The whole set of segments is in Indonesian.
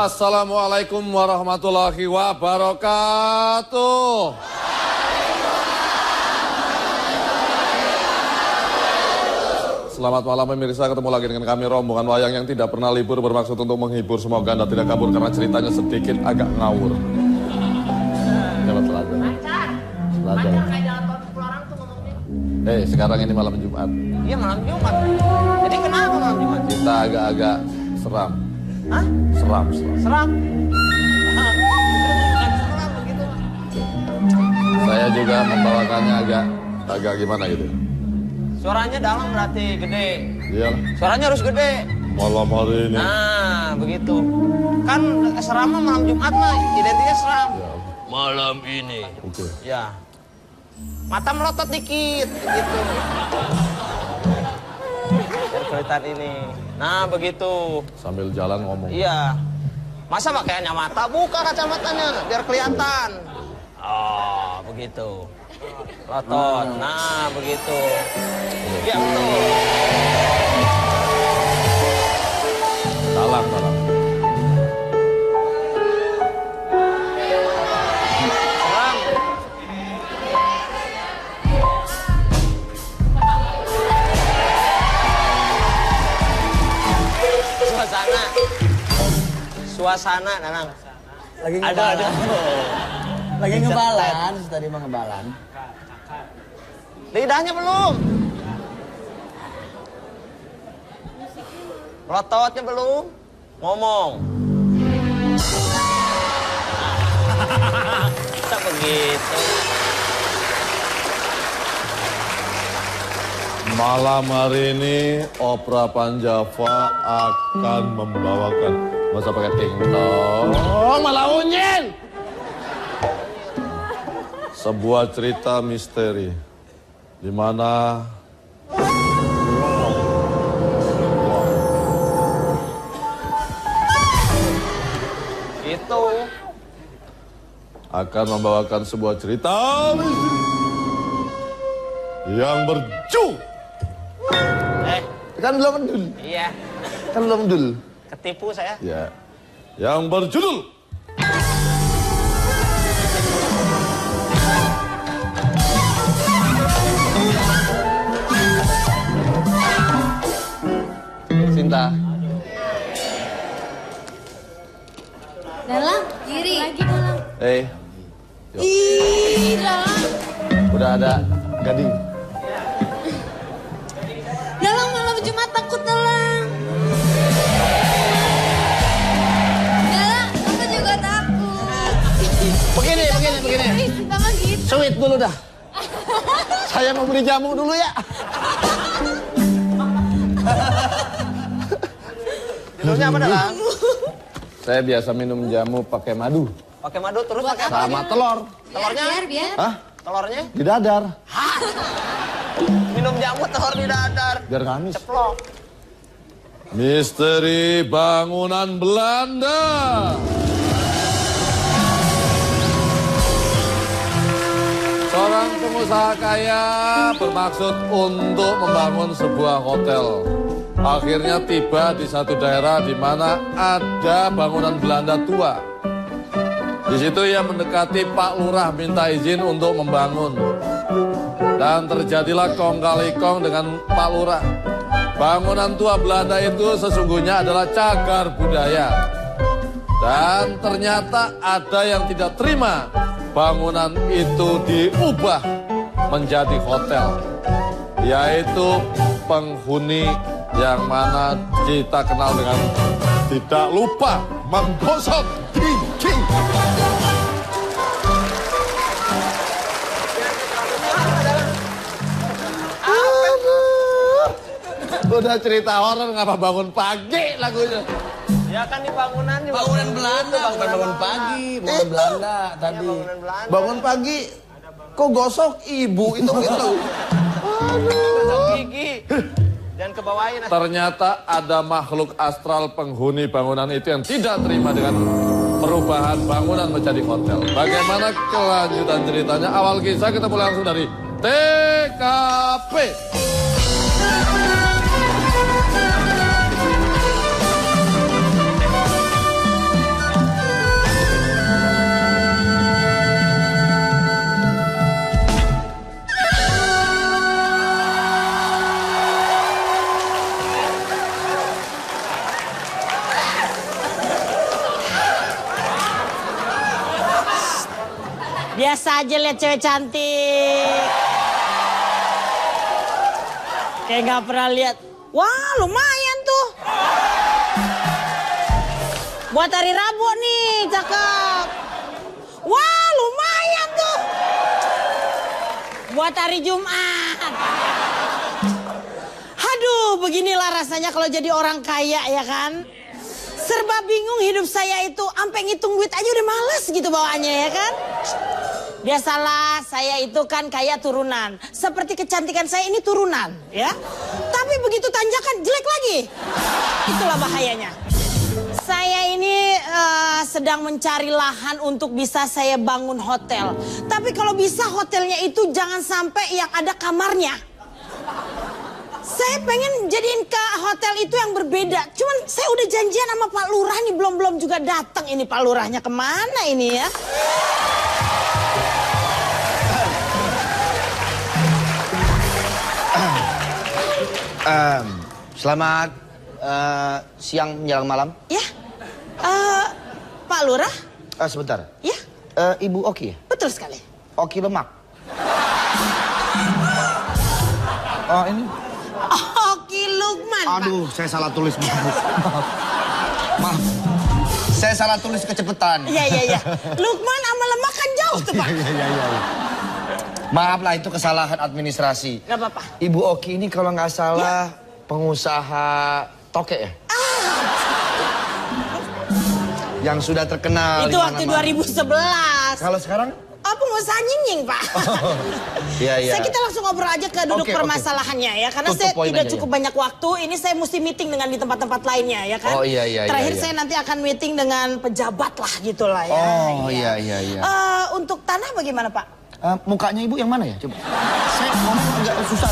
Assalamualaikum warahmatullahi wabarakatuh. Selamat malam pemirsa, ketemu lagi dengan kami rombongan wayang yang tidak pernah libur, bermaksud untuk menghibur. Semoga Anda tidak kabur karena ceritanya sedikit agak ngawur. Coba teladan. Lancar kayak jalan tol Cipularang tuh ngomongnya. Sekarang ini malam Jumat. Iya malam Jumat. Jadi kenapa malam Jumat? Kita agak-agak seram. Hah? Seram. Seram? Seram begitu. Saya juga membawakannya agak gimana gitu. Suaranya dalam berarti gede. Iya. Suaranya harus gede. Malam hari ini. Nah, begitu. Kan seram malam Jumat mah identiknya seram. Ya. Malam ini. Oke. Ya. Mata melotot dikit gitu. Biar kelihatan ini. Nah, begitu. Sambil jalan ngomong. Iya. Masa pakaiannya mata? Buka kacamatanya biar kelihatan. Oh, begitu. Lotot. Nah, begitu. Ya, betul. Dalam. Seram. Suasana, Nanang. Lagi ngebalan. Ada. Lagi ngebalan, tadi mah ngebalan. Lidahnya belum. Lototnya belum. Ngomong. Tak begitu. Malam hari ini Opera Panjava akan membawakan, masa pakai tingtong, malah unyin. Sebuah cerita misteri di mana Itu. akan membawakan sebuah cerita misteri yang berju. Kan belum dul. Iya. Kan belum dul. Ketipu saya. Ya, yang berjudul Sinta. Dalam, kiri. Lagi dalam. Yuk. Ih, dalam. Udah ada gading. Dalam malam Jumat takut dalam. Dalam, aku juga takut. Begini. Kita mah gitu. Sweet dulu dah. Saya mau beli jamu dulu ya. Judulnya apa, Dalang? Saya biasa minum jamu pakai madu Pakai madu terus Buat pakai apa? apa? sama telur. Telurnya? Biar. Hah? Telurnya? Di dadar. Minum jamu telur di dadar. Biar kamis. Ceplok. Misteri bangunan Belanda. Seorang pengusaha kaya bermaksud untuk membangun sebuah hotel. Akhirnya tiba di satu daerah di mana ada bangunan Belanda tua. Di situ ia mendekati Pak Lurah minta izin untuk membangun. Dan terjadilah kong kali kong dengan Pak Lurah. Bangunan tua Belanda itu sesungguhnya adalah cagar budaya. Dan ternyata ada yang tidak terima bangunan itu diubah menjadi hotel. Yaitu penghuni yang mana kita kenal dengan tidak lupa menggosok gigi. Udah cerita horor ngapa bangun pagi lagunya. Ya kan di bangunan juga. Bangunan Belanda, bukan bangun pagi, bangun Belanda tadi. Bangunan Belanda. Bangun pagi, kok gosok ibu itu. Gosok gigi. Dan kebawain. Ternyata ada makhluk astral penghuni bangunan itu yang tidak terima dengan perubahan bangunan menjadi hotel. Bagaimana kelanjutan ceritanya? Awal kisah kita mulai langsung dari TKP. Biasa aja lihat cewek cantik. Kayak nggak pernah lihat. Wah, lumayan tuh. Buat hari Rabu nih, cakep. Wah, lumayan tuh. Buat hari Jumat. Aduh, beginilah rasanya kalau jadi orang kaya ya kan. Serba bingung hidup saya itu, sampai ngitung duit aja udah males gitu bawaannya ya kan. Biasalah, saya itu kan kaya turunan. Seperti kecantikan saya ini turunan ya. Tapi begitu tanjakan jelek lagi. Itulah bahayanya. Saya ini sedang mencari lahan untuk bisa saya bangun hotel. Tapi kalau bisa hotelnya itu jangan sampai yang ada kamarnya. Saya pengen jadiin ke hotel itu yang berbeda. Cuman saya udah janjian sama Pak Lurah nih, belum juga datang ini Pak Lurahnya kemana ini ya? Selamat siang menjelang malam. Ya, Pak Lurah? Sebentar. Ya, Ibu Oki ya? betul sekali. Oki Lemak. Oh ini. Oki Lukman, Pak. Aduh, saya salah tulis. Maaf. Saya salah tulis kecepatan. Iya. Lukman sama Lemak kan jauh tuh, Pak. Iya. Maaf lah, itu kesalahan administrasi. Gak apa-apa. Ibu Oki ini kalau nggak salah pengusaha toke ya? Yang sudah terkenal. Itu waktu 2011. Kalau sekarang? Oh, pengusaha nying-nying, Pak. Iya. Kita langsung ngobrol aja ke duduk permasalahannya ya. Karena Tutup saya poin tidak aja, cukup banyak waktu. Ini saya mesti meeting dengan di tempat-tempat lainnya ya kan. Oh iya. Terakhir iya. saya nanti akan meeting dengan pejabat lah gitu lah ya. Oh iya. Untuk tanah bagaimana Pak? Mukanya ibu yang mana ya? Coba. Saya ngomong agak susah.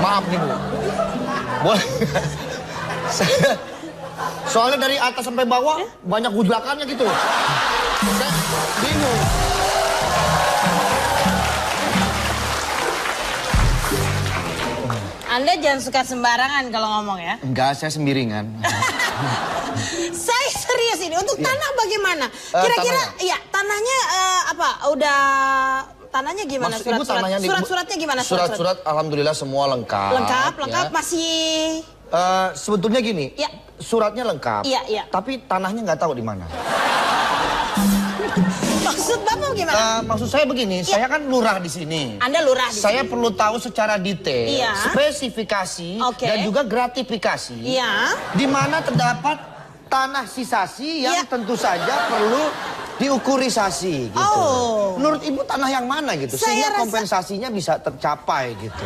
Maaf nih Bu. Boleh. Soalnya dari atas sampai bawah banyak gujlakannya gitu loh. Saya bingung. Anda jangan suka sembarangan kalau ngomong ya. Enggak, saya sembiringan. Saya serius ini. Untuk tanah bagaimana? Kira-kira ya tanahnya apa? Udah tanahnya gimana? Maksud ibu tanahnya di- Surat-suratnya gimana? Surat-surat alhamdulillah semua lengkap. Lengkap, ya. masih. Sebetulnya gini, Ya. suratnya lengkap. Iya. Tapi tanahnya nggak tahu di mana. Maksud Bapak gimana? Maksud saya begini, saya kan lurah di sini. Anda lurah di Saya sini. perlu tahu secara detail, Iya. spesifikasi Oke. dan juga gratifikasi. Iya. Di mana terdapat tanah sisasi yang Iya. tentu saja perlu diukurisasi gitu. Oh. Menurut Ibu tanah yang mana gitu Saya sehingga rasa- kompensasinya bisa tercapai gitu.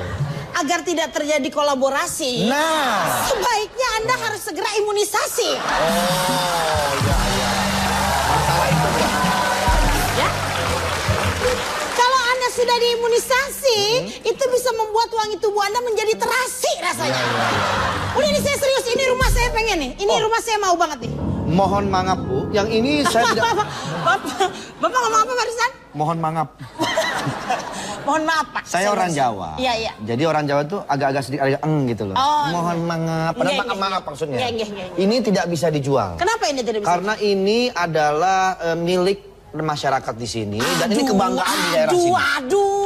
Agar tidak terjadi kolaborasi. Nah. Sebaiknya Anda harus segera imunisasi. Oh, iya. Masalah itu ya. Ya. Kalau Anda sudah diimunisasi, itu bisa membuat wangi tubuh Anda menjadi terasi rasanya. Udah ini saya serius, ini rumah saya pengen nih. Ini rumah saya mau banget nih. Mohon mangap Bu, yang ini saya tidak. Bapak ngomong apa barusan? Mohon mangap. Mohon maaf Pak. Saya orang barusan- Jawa. Iya. Jadi orang Jawa tuh agak-agak sedikit agak gitu loh. Oh, Mohon mangap. Padahal Iya, maaf maksudnya. Iya. Ini tidak bisa dijual. Kenapa ini tidak bisa? Karena ini adalah milik masyarakat di sini dan ini kebanggaan di daerah sini. Aduh.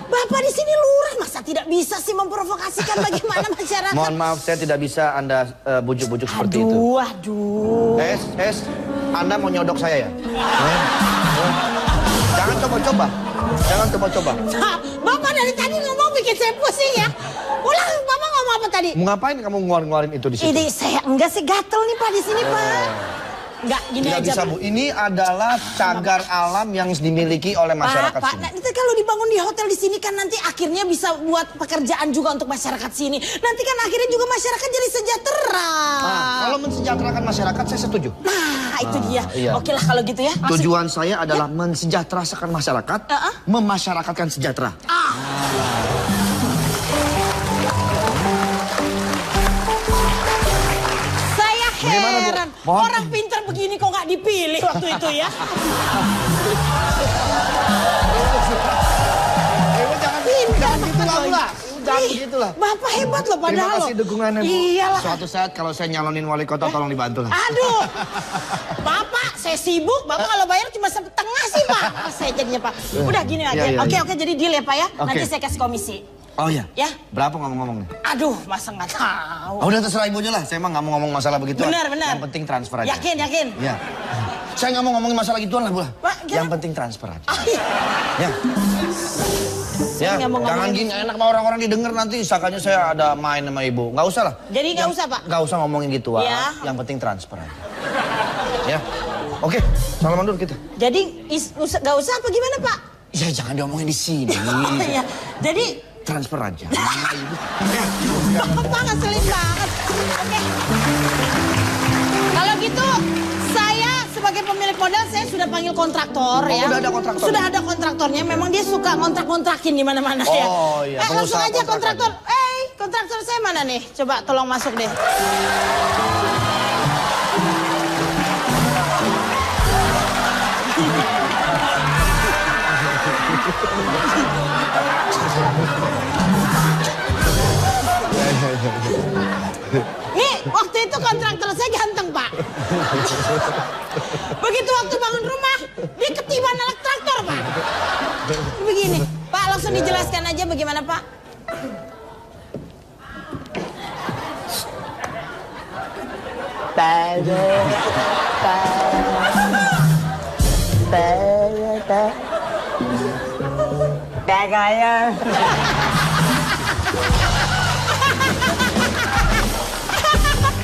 Bapak di sini lurah, masa tidak bisa sih memprovokasikan bagaimana masyarakat? Mohon maaf, saya tidak bisa Anda bujuk-bujuk seperti itu. Aduh. Anda mau nyodok saya ya? Jangan coba-coba. Bapak dari tadi ngomong bikin saya pusing ya. Ulang, Bapak ngomong apa tadi? Mau ngapain kamu ngeluarin itu di situ? Ini saya enggak sih gatel nih Pak di sini Pak. Enggak gini Tidak aja. bisa Bu, ini adalah cagar alam yang dimiliki oleh masyarakat Pak, sini. nah, itu kalau dibangun di hotel di sini kan nanti akhirnya bisa buat pekerjaan juga untuk masyarakat sini. Nanti kan akhirnya juga masyarakat jadi sejahtera. Kalau mensejahterakan masyarakat saya setuju. Nah, itu dia. Iya. Oke lah kalau gitu ya. Tujuan saya adalah mensejahterakan masyarakat, memasyarakatkan sejahtera. Saya Bagaimana, Bu? heran. Mohon. Orang pintar begini kok nggak dipilih waktu itu ya. Jangan gitu lah. jangan begitulah. Bapak hebat loh padahal. Terima kasih dukungannya, Bu. Iyalah. Suatu saat kalau saya nyalonin wali kota, tolong dibantu lah. Aduh, Bapak, saya sibuk. Bapak kalau bayar cuma setengah sih, Pak. Saya jadinya, Pak. Udah gini aja. Oke, jadi deal ya, Pak ya. Nanti saya kasih komisi. Oh iya? Ya. Berapa ngomong-ngomong nih? Aduh, masa nggak tahu. Oh, udah terserah ibunya lah. Saya emang nggak mau ngomong masalah begitu. Benar. Yang penting transfer aja. Yakin? Iya. Saya nggak mau ngomongin masalah gituan lah, Bu. Pak, Yang penting transfer aja. Oh, iya. Ya. Ya, nggak mau jangan ngomongin. gini enak sama orang-orang didengar nanti sakanya saya ada main sama ibu. Nggak usah lah. Jadi nggak usah, Pak? Nggak usah ngomongin gitu, Ya. Yang penting transfer aja. Ya. Oke, salaman dulu kita. Jadi nggak usah apa gimana, Pak? Ya jangan diomongin di sini. Oh, iya. Jadi Transfer aja. Bapak ngeselin banget. Oke. Kalau gitu, saya sebagai pemilik modal, saya sudah panggil kontraktor ya. Udah ada kontraktor? Sudah ada kontraktornya. Memang dia suka ngontrak-kontrakin di mana-mana ya. Oh iya. Langsung pengusaha aja kontrak kontraktor. aja. Kontraktor saya mana nih? Coba tolong masuk deh. Nih, waktu itu kontraktor saya ganteng, Pak. Begitu waktu bangun rumah, dia ketiban alat traktor, Pak. Begini, Pak, langsung dijelaskan aja bagaimana, Pak.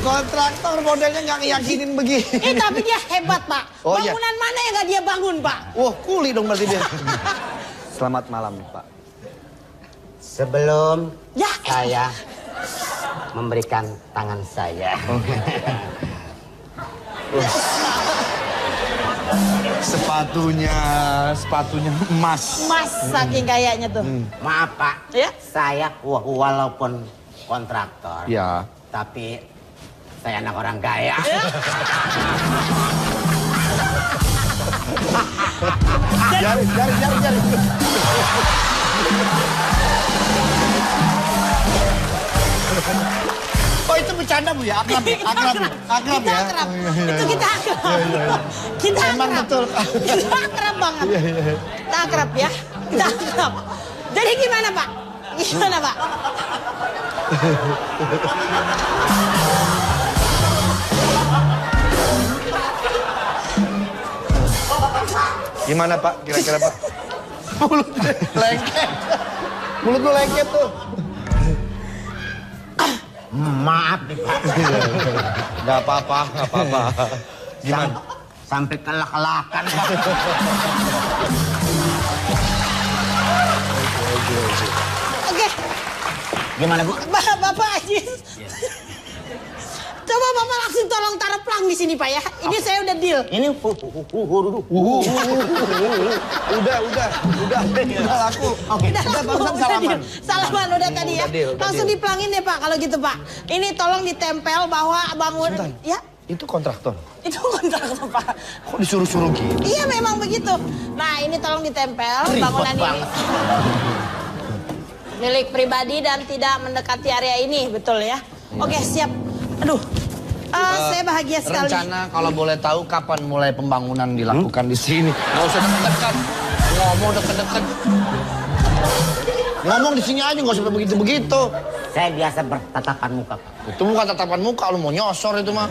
Kontraktor modelnya nggak ngeyakinin begini. Tapi dia hebat, Pak. Oh, iya. Bangunan mana yang nggak dia bangun, Pak? Wah, kuli dong berarti dia. Selamat malam, Pak. Sebelum Ya, saya memberikan tangan saya, sepatunya emas. Mas saking kayaknya tuh. maaf Pak, Ya. saya walaupun kontraktor, Ya. tapi saya anak orang kaya. Jari. Oh itu bercanda Bu ya? Akrab ya? Akrab ya? Akrab Kita ya? akrab. Oh, iya. Itu kita akrab. Kita Emang akrab. betul. Kita akrab banget. Kita akrab ya. Kita akrab. Jadi gimana, Pak? Gimana, Pak? Gimana Pak? Kira-kira Pak? Mulut lengket. Mulut lu lengket tuh. Maaf nih Pak, Gak apa-apa. Gimana? sampai kelak-kelakan Pak. Oke. Gimana Bu? Bapak Ajis. Coba Bapak langsung tolong taruh plang di sini, Pak ya. Ini saya udah deal. Ini Udah laku. Oke. Udah barusan salaman. Salaman udah tadi ya. Udah deal. Langsung diplangin ya, Pak, kalau gitu, Pak. Ini tolong ditempel bahwa bangun. Sebentar. Ya, Itu kontraktor. itu kontraktor, Pak. Kok disuruh-suruh gitu? Iya, memang begitu. Nah, ini tolong ditempel bangunan ini. Milik pribadi dan tidak mendekati area ini, betul ya? Oke, siap. Aduh, saya bahagia sekali. Rencana kalau boleh tahu kapan mulai pembangunan dilakukan di sini? Nggak usah deket-deket. Ngomong deket-deket. Ngomong di sini aja nggak usah begitu-begitu. Saya biasa bertatapan muka Pak. Itu bukan tatapan muka, lu mau nyosor itu mah.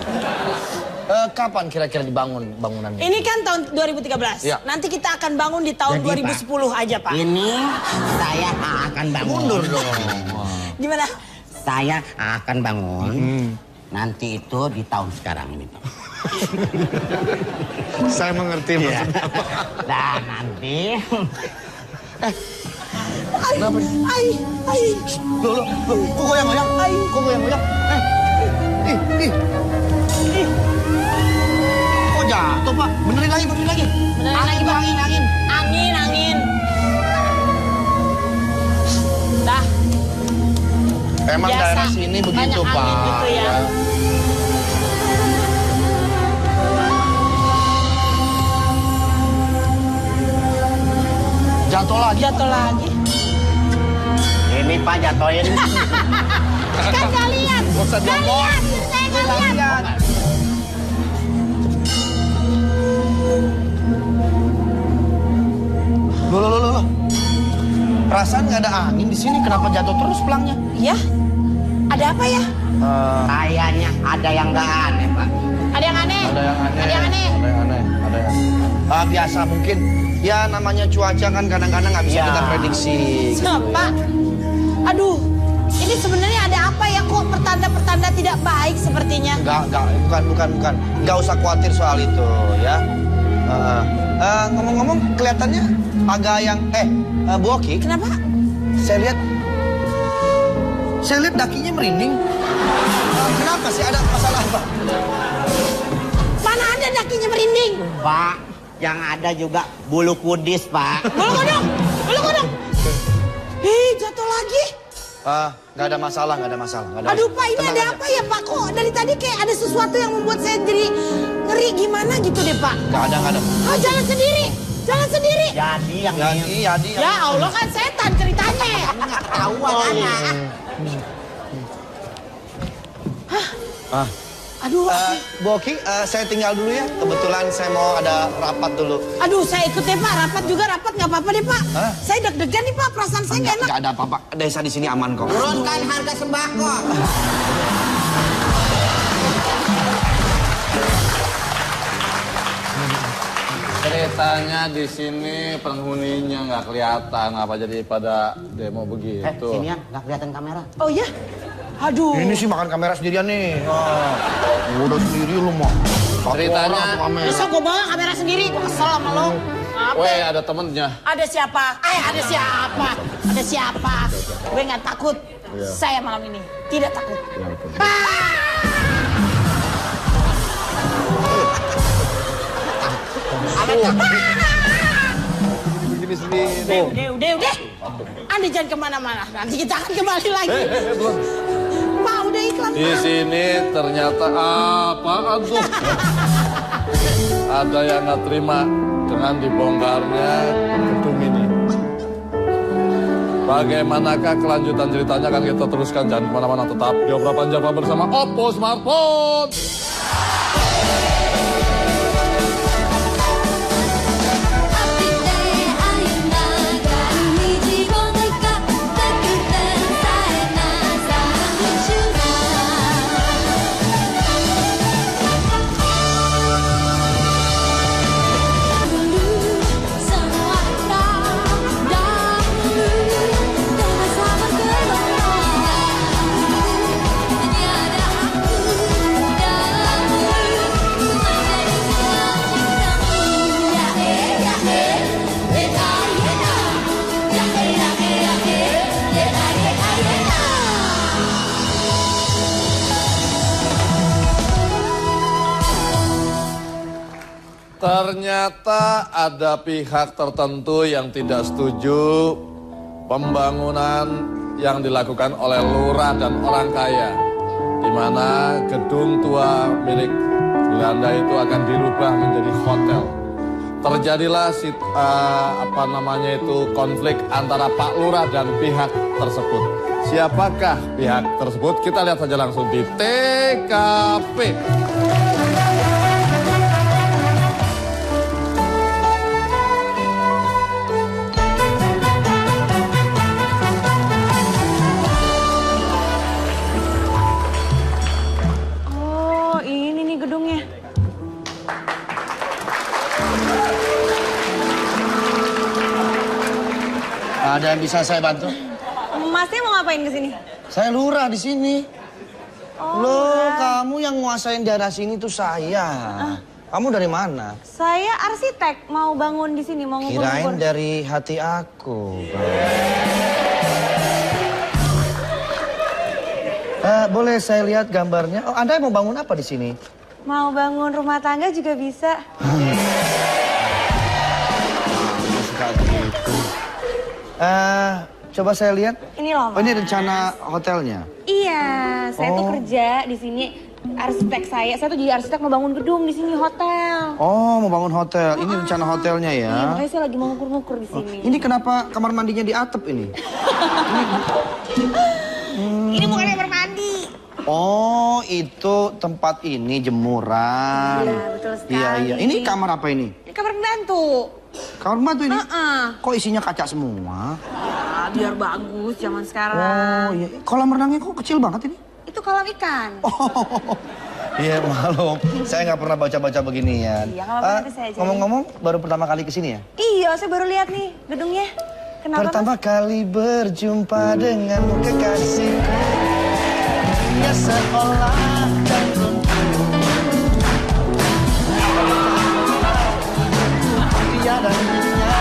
Kapan kira-kira dibangun bangunannya? Ini kan tahun 2013. Ya. Nanti kita akan bangun di tahun Jadi, 2010 aja, Pak. Ini saya akan bangun. Mundur dong. Gimana? Saya akan bangun. Nanti itu di tahun sekarang ini Pak. Saya mengerti maksudnya. Dan nanti Ay. Loh, kok goyang-goyang? Kok goyang-goyang? Ih. Kok jatuh, Pak? Benerin lagi. Benerin lagi, Pak. Angin. Dah. Emang Biasa. daerah sini begitu, Banyak Pak. angin gitu ya. Jatuh lagi. ini Pak jatoin. Kan gak lihat. Gak usah Gak diomong. lihat. Saya gak lihat. Loh. Perasaan nggak ada angin di sini, kenapa jatuh terus pelangnya? Ya, ada apa ya? Kayaknya ada yang nggak aneh, Pak. Ada yang aneh. Ada yang aneh. Ada yang aneh. Biasa mungkin. Ya namanya cuaca kan kadang-kadang nggak bisa Ya. kita prediksi. Pak, aduh, ini sebenarnya ada apa ya kok pertanda-pertanda tidak baik sepertinya? Bukan. Nggak usah khawatir soal itu ya. Ngomong-ngomong kelihatannya agak yang Bu Oki, Kenapa? saya lihat dakinya merinding. Kenapa sih, ada masalah apa? Mana ada dakinya merinding? Pak, yang ada juga bulu kudis, Pak. Bulu kodok. Jatuh lagi. Nggak ada masalah. Aduh Pak, ini Tenang ada aja. apa ya Pak? Kok dari tadi kayak ada sesuatu yang membuat saya jadi ngeri gimana gitu deh Pak. Nggak ada. Oh, jalan sendiri. Jadi yang Yadi. Ya Allah, kan setan ceritanya. nggak ketahuan anak. Aduh, Bu Oki, saya tinggal dulu ya. Kebetulan saya mau ada rapat dulu. aduh saya ikut deh Pak. Rapat nggak apa-apa deh Pak. Hah? Saya deg-degan nih Pak. Perasaan saya nggak enak. Nggak ada apa-apa. Desa di sini aman kok. Turunkan harga sembako. Ceritanya di sini penghuninya nggak kelihatan, apa jadi pada demo begitu? Sinian, nggak kelihatan kamera. Oh ya? Aduh. Ini sih makan kamera sendirian nih. Udah sendiri lu mau. Ceritanya- Bisa gue bawa kamera sendiri. Gue kesel sama lo. Apa? Weh, ada temennya. Ada siapa? Ada siapa? Gue nggak takut. Saya malam ini tidak takut. Udah. Anda jangan kemana-mana. Nanti kita akan kembali lagi. Pak, udah iklan. Di sini ternyata apaan tuh? Ada yang nggak terima dengan dibongkarnya gedung ini. Bagaimanakah kelanjutan ceritanya akan kita teruskan, jangan kemana-mana, tetap di Obrolan Java bersama Oppo Smartphone. Ternyata ada pihak tertentu yang tidak setuju pembangunan yang dilakukan oleh lurah dan orang kaya, di mana gedung tua milik Belanda itu akan dirubah menjadi hotel. Terjadilah konflik antara Pak Lurah dan pihak tersebut. Siapakah pihak tersebut? Kita lihat saja langsung di TKP. Ada yang bisa saya bantu? Masnya mau ngapain ke sini? Saya lurah di sini. Loh, kamu yang nguasain daerah sini tuh saya. Kamu dari mana? Saya arsitek, mau bangun di sini, mau Kirain ngumpul-ngumpul. dari hati aku. Boleh saya lihat gambarnya? Oh, Anda mau bangun apa di sini? Mau bangun rumah tangga juga bisa. Suka gitu. Coba saya lihat. Ini loh, Oh, ini Mas. rencana hotelnya. Iya, saya tuh Oh. kerja di sini. arsitek saya tuh jadi arsitek mau bangun gedung di sini, hotel. Oh, mau bangun hotel. Ini rencana hotelnya ya. Iya, makanya saya lagi mau ngukur-ngukur di sini. Ini kenapa kamar mandinya di atap ini? Ini bukan kamar mandi. Oh, itu tempat ini jemuran. Iya, betul sekali. Iya, iya. Ini kamar apa ini? Ini kamar pembantu. Kamar pembantu ini? Heeh. Kok isinya kaca semua? Biar bagus zaman Oh, sekarang. iya. Kolam renangnya kok kecil banget ini? Itu kolam ikan. Oh, iya maklum. Saya nggak pernah baca-baca beginian. Iya, nggak apa-apa, nanti saya ajarin. Ngomong-ngomong, baru pertama kali kesini ya? Iya, saya baru lihat nih gedungnya. Kenapa, Pertama kali berjumpa denganmu kekasihku, ya seolah dan tiada dirinya,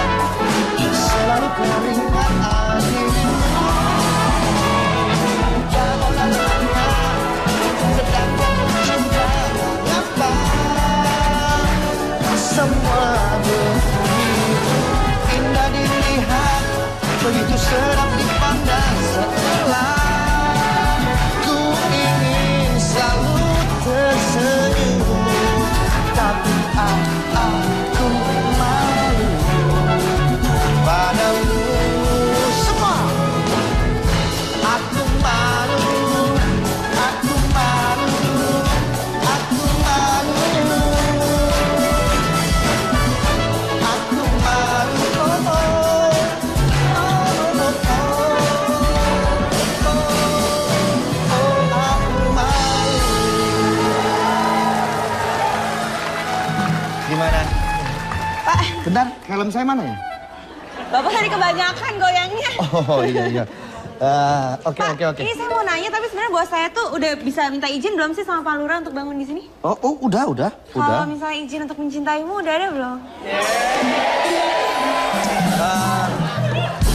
selalu keringat akhirnya. Jangan tanya, sedangkan cinta mengapa semua begitu indah dilihat, begitu sedap dipandang setelah ku ingin selalu tersenyum, tapi aku malu padamu semua. Aku malu, aku malu, aku malu, aku malu. Gimana? Pak, Bentar, helm saya mana ya? Bapak tadi kebanyakan goyangnya. Oh iya iya. Oke Pak, oke oke. ini saya mau nanya, tapi sebenarnya bos saya tuh udah bisa minta izin belum sih sama Pak Lurah untuk bangun di sini? Oh udah. Kalau misalnya izin untuk mencintaimu udah ada belum?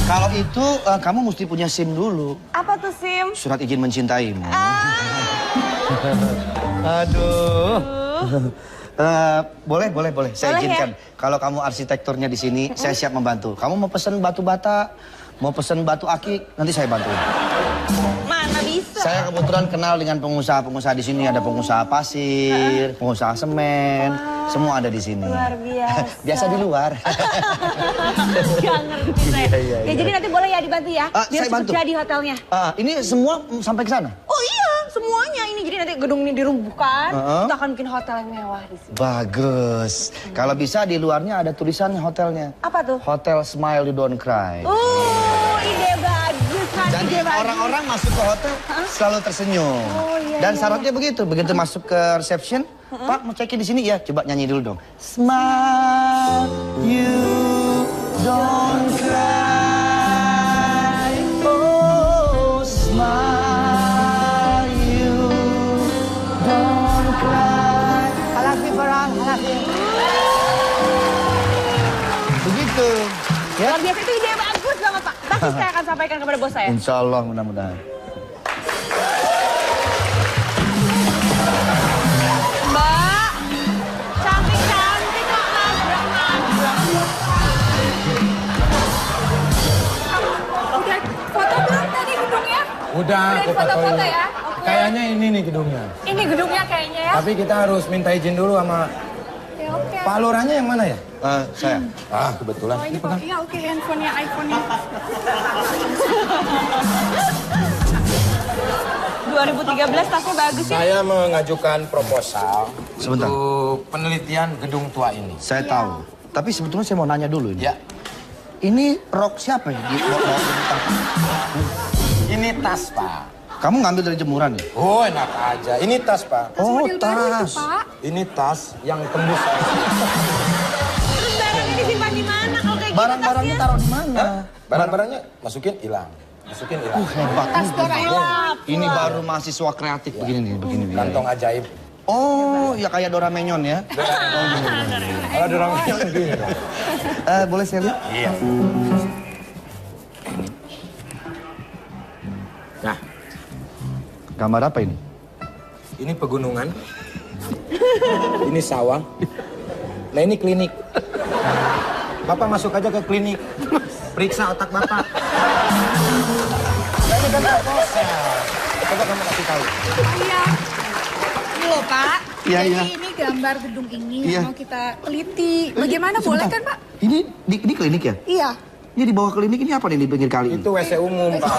Kalau itu kamu mesti punya SIM dulu. Apa tuh, Sim? Surat izin mencintaimu. Ah, Aduh. Boleh. Saya Boleh, izinkan. Kalau kamu arsitekturnya di sini, saya siap membantu. Kamu mau pesen batu bata, mau pesen batu akik, nanti saya bantu. mana bisa? Saya kebetulan kenal dengan pengusaha-pengusaha di sini. Ada pengusaha pasir, pengusaha semen, semua ada di sini. Luar biasa. Biasa di luar. Gak ngerti saya. Iya. Ya jadi nanti boleh ya dibantu ya? Biar saya cepet bantu. jadi hotelnya. Ini semua sampai ke sana? Oh iya, semuanya ini. Jadi nanti gedung ini dirubuhkan, kita akan bikin hotel yang mewah di sini. Bagus. Kalau bisa di luarnya ada tulisannya hotelnya. Apa tuh? Hotel Smile You Don't Cry. Ide bagus kan? Jadi Ide bagus. orang-orang masuk ke hotel selalu tersenyum. Oh, iya, Dan iya. syaratnya begitu masuk ke reception, Pak mau check-in di sini ya, coba nyanyi dulu dong. Smile you don't cry. Oh, smile you don't cry. I love you, Farhan. I love you. Begitu. Ya. Luar biasa, itu ide bagus banget Pak. Pasti saya akan sampaikan kepada bos saya. Insya Allah mudah-mudahan. Mbak, cantik-cantik kok nabrak-nabrak. Udah foto belum tadi gedungnya? Udah, Udah kita foto-foto fotoin. ya? Oke. Kayaknya ini nih gedungnya. Ini gedungnya kayaknya ya? Tapi kita harus minta izin dulu sama Ya oke. Pak Lurahnya yang mana ya? Saya. Kebetulan. Oh ini Pak, iya oke handphonenya, iPhone-nya. 2013 tasnya bagus ya. Saya mengajukan proposal Sebentar. untuk penelitian gedung tua ini. Saya tahu. Tapi sebetulnya saya mau nanya dulu ini. Ya, Ini rok siapa ya? ini tas, Pak. Kamu ngambil dari jemuran ya? Oh, enak aja. Ini tas, Pak. Oh, Model baru itu, tas. Pak. Ini tas yang tembus. Terus barangnya disimpan di mana kalau kayak gitu Barang-barangnya tasnya? taruh di mana? Barang-barangnya masukin hilang. Masukin hilang. Hebat. Tas Doraemon. Ini baru mahasiswa kreatif begini nih, begini. Kantong ajaib. Oh, ya kayak Dora Menyon ya. Kalau ada orang yang gini dong. Boleh saya lihat? Iya. Nah, Gambar apa ini? ini pegunungan. Ini sawah. Nah, ini klinik. Bapak masuk aja ke klinik. Periksa otak Bapak. Nah, ini kan proposal. Coba kamu kasih tahu. Iya. Ini loh Pak. Iya, Jadi iya. ini gambar gedung ini Iya. yang mau kita teliti. Bagaimana, boleh kan, Pak? Ini di klinik ya? Iya. Ini di bawah klinik ini apa nih di pinggir kali ini? Itu WC umum, Pak.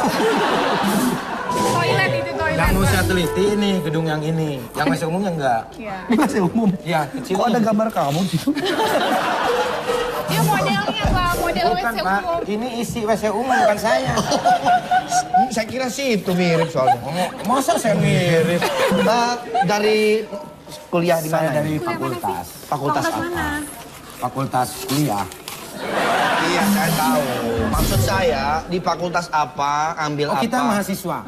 Toilet itu toilet. Yang mau Pak. saya teliti ini, gedung yang ini. Yang WC umumnya enggak. Iya. Ini WC umum. Iya, kecil. Kok ada gambar kamu di situ? Dia modelnya, Pak. Model Bukan, WC Pak. umum. Ini isi WC umum, bukan saya. Saya kira sih itu mirip soalnya. Masa saya mirip? Dari kuliah di mana? Saya dari ini? fakultas. Fakultas apa? Fakultas kuliah. Iya, saya tahu. Maksud saya di fakultas apa, ambil Oh, apa? kita mahasiswa.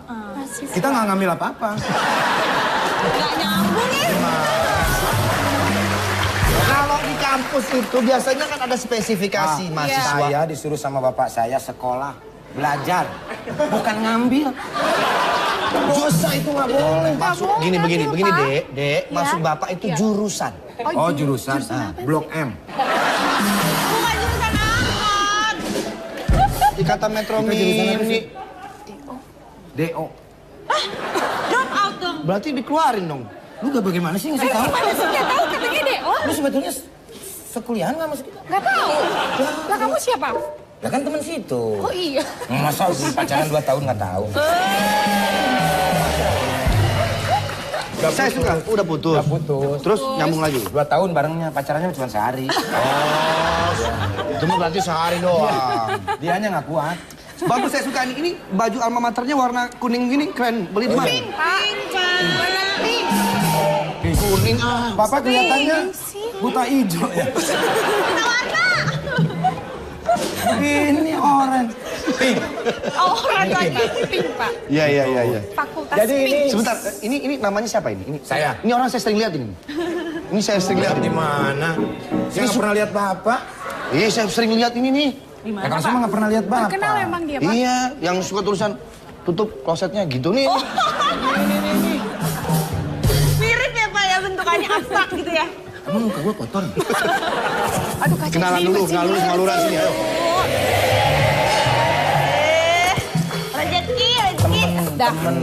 Kita nggak ngambil apa-apa. Nggak nyambung ya. Kalau di kampus itu biasanya kan ada spesifikasi mahasiswa. Saya disuruh sama bapak saya sekolah, belajar, bukan ngambil. Dosa itu nggak boleh. Maksud gini begini, Dek. Maksud Bapak itu jurusan. Oh, jurusan. Blok M. Bukan jurusan angkot. Di kata Metro Kita jurusan apa Mini. sih? DO. Drop out dong. Berarti dikeluarin dong. Lu gak bagaimana sih ngasih tahu? Mana sih nggak tahu katanya DO? Lu sebetulnya sekuliahan nggak masuk kita? Nggak tahu. Lah kamu siapa? Ya kan temen situ. Oh iya. Masa pacaran 2 tahun nggak tahu? Saya suka, udah putus. Udah putus. Terus nyambung lagi. 2 tahun barengnya, pacarannya cuma sehari. Itu mah berarti sehari doang. Dianya nggak kuat. Bagus, saya suka ini baju alma maternya warna kuning gini, keren. Beli di mana? Pink, Pak. Warna pink. Kuning ah. Bapak kelihatannya buta hijau ya. Ini orange. Pink. Oh, warnanya pink, Pak. Iya. Fakultas Jadi pink. ini Sebentar, ini namanya siapa ini? Ini Saya. Ini orang saya sering lihat ini. Ini saya sering lihat. di mana? Saya nggak pernah lihat bapak. Iya, saya sering lihat ini nih. Ya kan saya nggak pernah lihat bapak. Terkenal emang dia, Pak. Iya, yang suka tulisan tutup klosetnya gitu nih. Mirip ya Pak ya bentukannya abstrak gitu ya. Emang muka gue kotor? Aduh, kacau. Kenalan dulu sama lurah sini, ayo. Rezeki. Temen.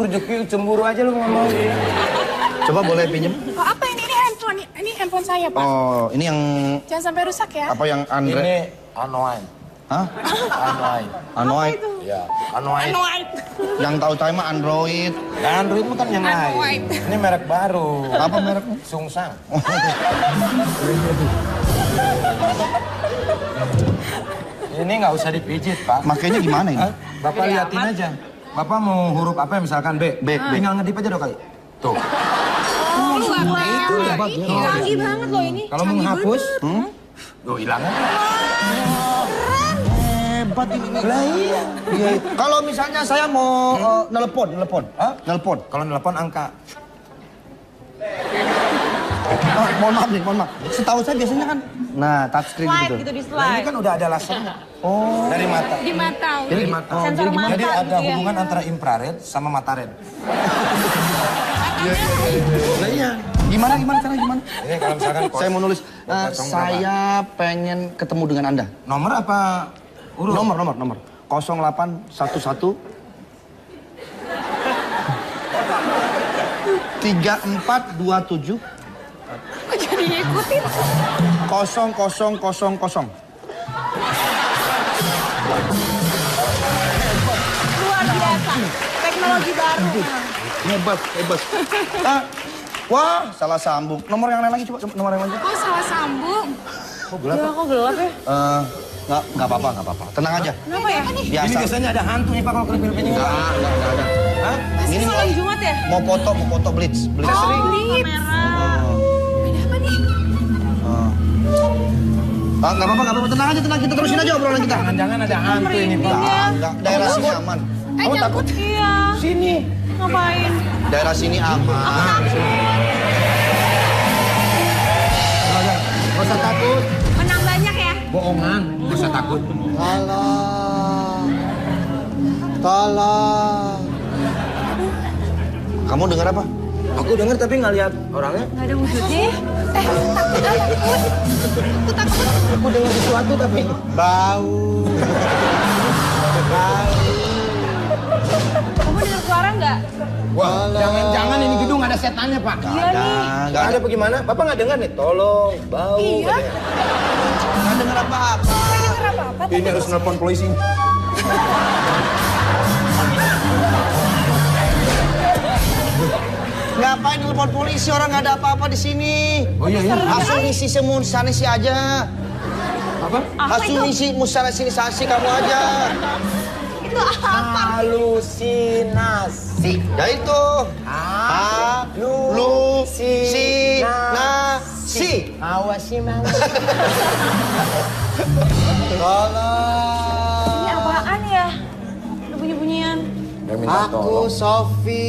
Rezeki cemburu aja lu ngomong. Coba boleh pinjem? Oh, apa ini? Ini handphone. Ini handphone saya, Pak. Oh, ini yang Jangan sampai rusak ya. apa yang Andre? Ini Anoain. Hah? Anoain. Android. Ya, Anoain. Yang tahu saya mah Android. Nah, Android mah kan yang lain. Ini merek baru. Apa mereknya? Sungsang. Ini nggak usah dipijit, Pak. Makanya gimana ini? Hah? Bapak liatin aja. Bapak mau huruf apa misalkan B. B. Tinggal ngedip aja dong kali. Tuh. Itu canggih banget loh ini. Kalau mau menghapus, tuh hilang aja. Hebat ini. Lah iya. Kalau misalnya saya mau nelpon. Hah? Nelpon. Kalau nelpon angka. Mohon maaf. Setahu saya biasanya kan, nah touchscreen Slide gitu. gitu di Nah, ini slide. kan udah ada lasernya. Oh. Dari mata. Di mata. Dari mata. Sensor mata Jadi ada gitu ya. hubungan antara infrared sama mata red. Nah iya. Gimana caranya gimana? Ini kalau misalkan Saya mau nulis. kosong Saya pengen ketemu dengan Anda. nomor apa urut? Nomor. 0811 3427 Kok jadi ngikutin? 0000. Luar biasa. Teknologi baru. Hebat. Wah, salah sambung. Nomor yang lain lagi coba nomor yang lain. Kok salah sambung? Kok gelap ya? Nggak apa-apa. Tenang aja. Kenapa ya? Ini Biasa. biasanya ada hantu nih Pak kalau klip-klip ini. Nggak ada. Hah? Ini mau Malam Jumat ya? mau foto blitz. Oh, Kamera. Ada apa nih? Nggak apa-apa. Tenang aja. Kita terusin aja obrolan kita. Jangan-jangan ada hantu ini Pak. Nggak, daerah sini aman. Kamu takut? Iya. Sini. Ngapain? Daerah sini aman. Gak usah takut. Menang banyak ya? Bohongan. Gak usah takut. Tolong. Kamu dengar apa? Aku dengar tapi nggak lihat orangnya. Nggak ada wujudnya ya? Takut. Aku dengar sesuatu tapi Bau. Kamu dengar suara nggak? wah, jangan-jangan ini gedung ada setannya, Pak? Iya nih. Nggak ada bagaimana? Bapak nggak dengar nih? Tolong, bau. Iya. Nggak dengar apa-apa. Nggak denger apa-apa. Ini harus nelpon polisi. Ngapain telepon polisi, orang nggak ada apa-apa di sini. Oh iya, iya. Langsung isi semusanisi aja. Apa? Langsung isi musanisi kamu aja. Itu apa? Halusinasi. Ya itu. Halusinasi. Awasi banget. Ini apaan ya? Ada bunyi-bunyian. Aku Sofi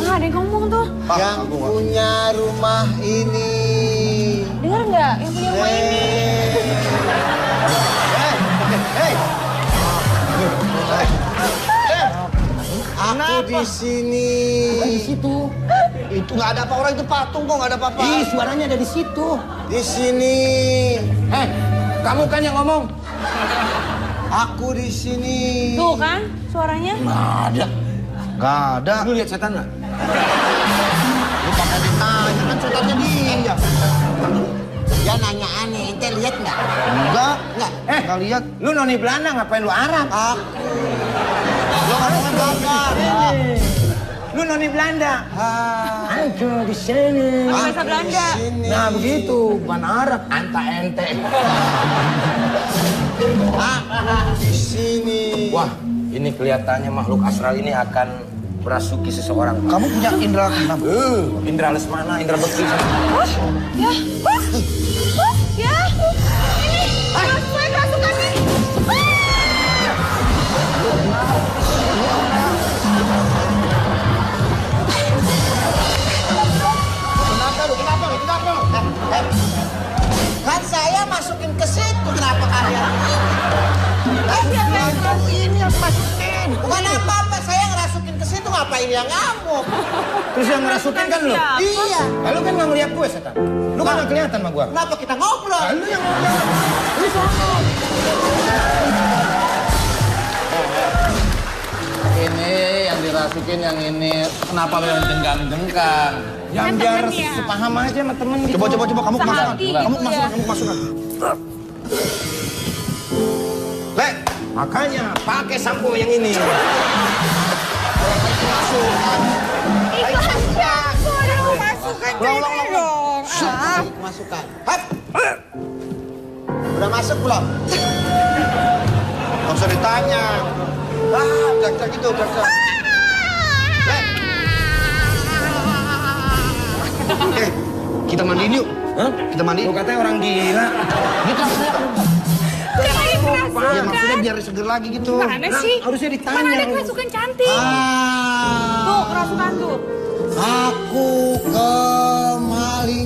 Ah, ada yang ngomong tuh. yang punya rumah ini. Dengar nggak yang punya rumah ini? Aku di sini. Di situ. Itu nggak ada apa, orang itu patung kok, nggak ada apa-apa. Ih, suaranya ada di situ. Di sini. Kamu kan yang ngomong. Aku di sini. Tuh kan suaranya. Nggak ada. Lu lihat setan nggak? Lu pakai ditanya, kan setannya dia. Dia nanya aneh, ente lihat nggak? Enggak. Nggak lihat. Lu noni Belanda ngapain lu Arab? Lu ngomongin bakar. Lu noni Belanda. Aku di sini. Bahasa Belanda. Nah begitu, bukan Arab. Anta ente. Di sini. Wah, ini kelihatannya makhluk astral ini akan merasuki seseorang. Kamu punya indera keenam. Indra Lesmana, Indra Bekti. Ya. Ya. Ini. Gue kerasukan nih. Kan saya masukin ke situ, kenapa kalian? Ini yang masukin. Bukan apa-apa, saya ngerasukin ke situ, ngapain yang ngamuk? Terus yang ngerasukin kan lu? Iya. Lalu kan nggak ngeliat gue setan. Lu kan nggak kelihatan sama gue. Kenapa kita ngobrol? Lu yang ngeliat. Lu sama. Ini yang dirasukin yang ini. Kenapa lo yang jenggang-jenggang? Yang Kan biar temen ya. sepaham aja sama temen gitu. Coba kamu kemasukan. Sehati Kamu gitu ya. kemasukan. Le, makanya pakai sampo yang ini. Ikhlas ya. Suruh masukkan cerita dong. Masukkan. Hap. Udah masuk belum? Nggak usah ditanya. Cak gitu, cak. Kita mandiin yuk. Hah? Kita mandiin. Lu katanya orang gila. Gitu maksudnya. Udah lagi kerasukan. Ya maksudnya biar seger lagi gitu. Mana sih? Harusnya ditanya. Mana ada kerasukan cantik. Tuh kerasukan tuh. Aku kemalingan.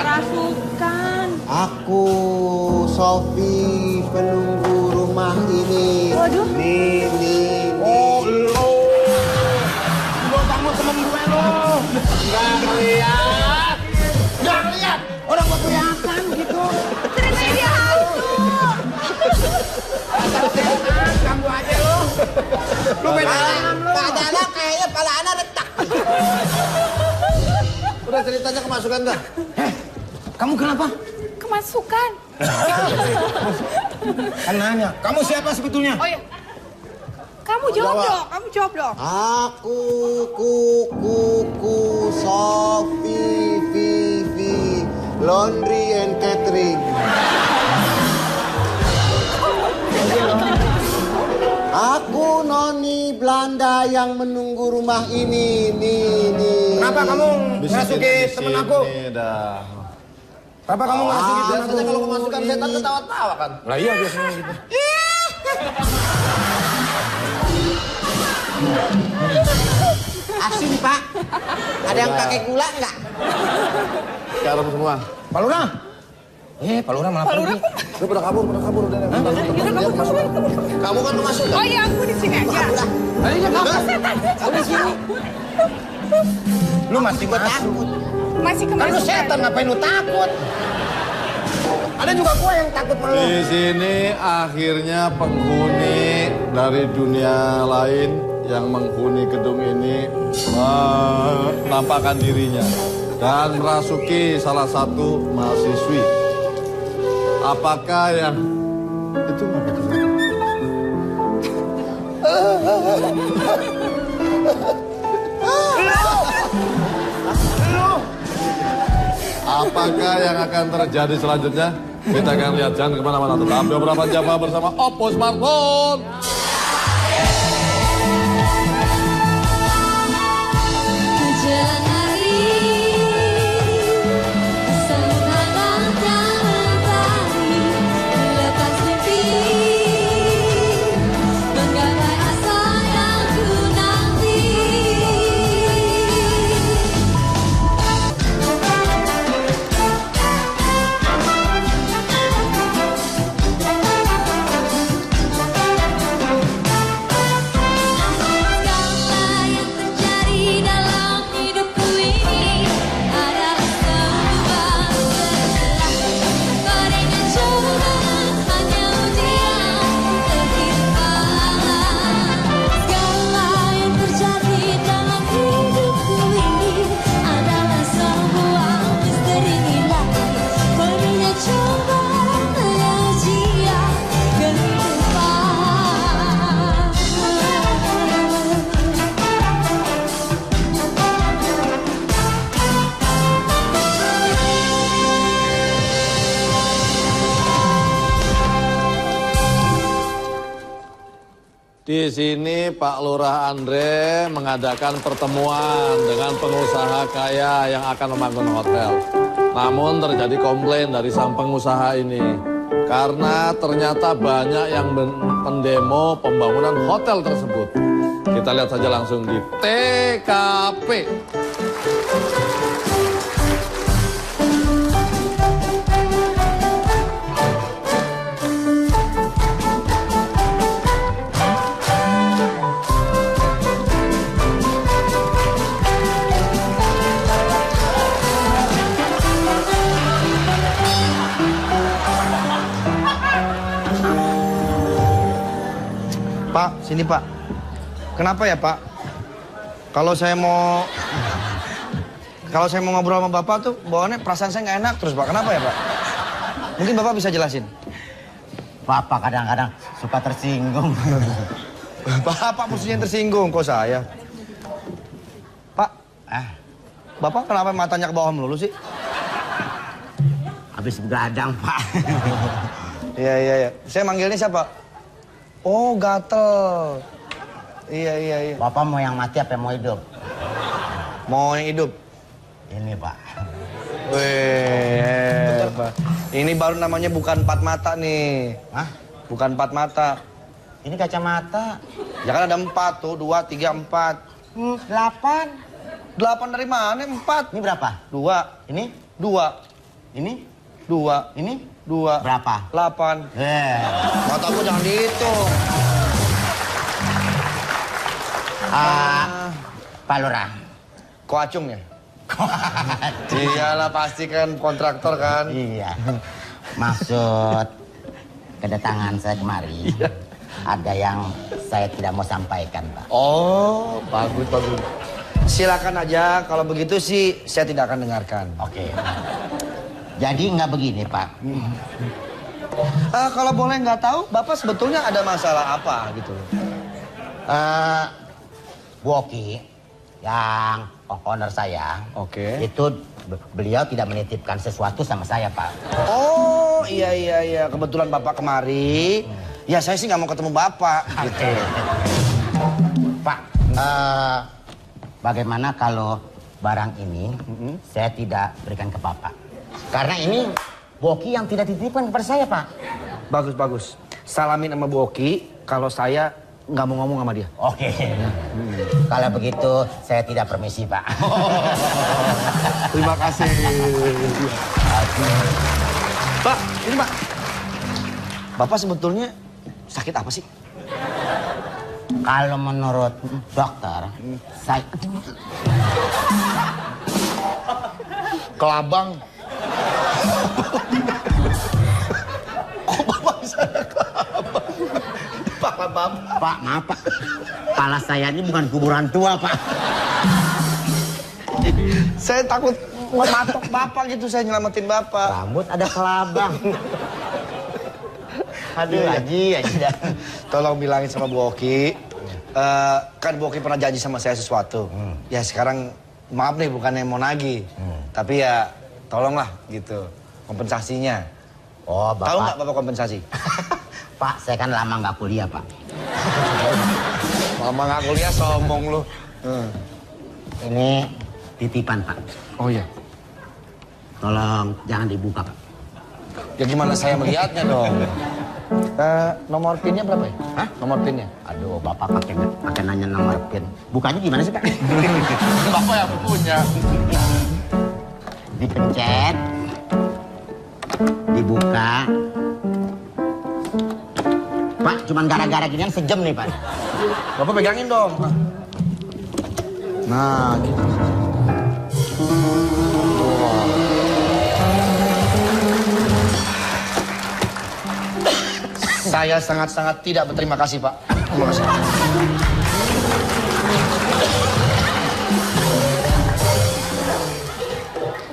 Kerasukan. Aku Sofi penunggu rumah ini. Waduh. Nih. Oh, lo. Lo kamu temen gue lo. Nggak ngeliat. Nggak ngeliat. Orang gak kelihatan gitu. Ternyata dia hantu. Kamu aja lo. Lu beda lo. Padahal kayaknya pala anak retak. Udah ceritanya kemasukan nggak? Kamu kenapa? Kemasukan. Kan nanya. Kamu siapa sebetulnya? Oh iya. Kamu jawab dong. Kamu jawab dong. Aku kuku Sofi Vivi Laundry and Catering. Aku noni Belanda yang menunggu rumah ini. Nih. Kenapa kamu ngerasuki temen aku? Kenapa kamu ngerasuki temen aku? Biasanya kalau kemasukan setan ketawa-tawa kan. Lah iya biasanya gitu. Asin Pak. Ada yang pakai gula nggak? Garam semua. Pak Lurah. Pak Lurah malah pergi. Lu pada kabur udah. Kamu kan kemasukan. Oh iya, aku di sini aja. Lu masih masuk. Masih Kan lu kemasukan. setan, ngapain lu takut? Ada juga gua yang takut sama lu. Di sini akhirnya penghuni dari dunia lain yang menghuni gedung ini menampakkan dirinya dan merasuki salah satu mahasiswi. Apakah yang itu apakah yang akan terjadi selanjutnya? Kita akan lihat, jangan kemana-mana, tetap beberapa jam bersama Oppo Smartphone. Di sini Pak Lurah Andre mengadakan pertemuan dengan pengusaha kaya yang akan membangun hotel. Namun terjadi komplain dari sang pengusaha ini karena ternyata banyak yang mendemo pembangunan hotel tersebut. Kita lihat saja langsung di TKP. Pak, sini Pak. Kenapa ya Pak? Kalau saya mau ngobrol sama Bapak tuh, bawaannya perasaan saya nggak enak terus Pak. Kenapa ya Pak? Mungkin Bapak bisa jelasin. Bapak kadang-kadang suka tersinggung. Bapak mestinya tersinggung, kok saya? Pak, Bapak kenapa matanya ke bawah melulu sih? Habis begadang, Pak. Iya. Saya manggilnya siapa? Oh, Gatel. Iya. Bapak mau yang mati apa mau hidup? Mau yang hidup? Ini, Pak. Wih, ini baru namanya bukan 4 mata nih. Hah? Bukan 4 mata. Ini kacamata. Ya kan ada 4 tuh, 2, 3, 4. 8. 8 dari mana? 4. Ini berapa? 2. Ini? 2. Ini? 2. Ini? 2. Berapa? 8. Mata gua jangan dihitung. Pak Lurah. Kok acung ya? Iyalah pasti kan kontraktor kan. Iya. Maksud kedatangan saya kemari. Ada yang saya tidak mau sampaikan, Pak. Oh, bagus. Silakan aja, kalau begitu sih saya tidak akan dengarkan. Oke. Jadi nggak begini, Pak. Kalau boleh nggak tahu, Bapak sebetulnya ada masalah apa gitu? Boki yang owner saya, itu beliau tidak menitipkan sesuatu sama saya, Pak. Oh, iya. Kebetulan Bapak kemari. Ya saya sih nggak mau ketemu Bapak. Gitu. Pak, bagaimana kalau barang ini saya tidak berikan ke Bapak? Karena ini Boki yang tidak dititipkan kepada saya, Pak. Bagus. Salamin sama Boki kalau saya nggak mau ngomong sama dia. Oke. Kalau begitu saya tidak permisi, Pak. Terima kasih. Pak, ini Pak. Bapak sebetulnya sakit apa sih? Kalau menurut dokter, saya... Kelabang. Kok Bapak bisa kelabang? Pak Bapak. Pak, maaf Pak. Kepala saya ini bukan kuburan tua Pak. Saya takut matok Bapak gitu, saya nyelamatin Bapak. Rambut ada kelabang. Aduh, Iya, Haji dah. Tolong bilangin sama Bu Oki. Kan Bu Oki pernah janji sama saya sesuatu. Ya sekarang maaf nih, bukannya mau nagih. Tapi ya tolonglah gitu kompensasinya. Oh, Bapak. Tahu nggak Bapak kompensasi? Pak, saya kan lama nggak kuliah Pak. Mama nggak kuliah sombong lu. Ini titipan Pak. Oh iya. Tolong jangan dibuka Pak. Ya gimana saya melihatnya dong? Nomor pinnya berapa ya? Hah? Nomor pinnya? Aduh, Bapak pakai nanya nomor pin. Bukanya gimana sih Pak? Bapak yang punya. Dipencet, dibuka. Pak, cuman gara-gara ginian sejam nih Pak. Bapak pegangin dong. Nah, gitu. Saya sangat-sangat tidak berterima kasih, Pak. Terima kasih.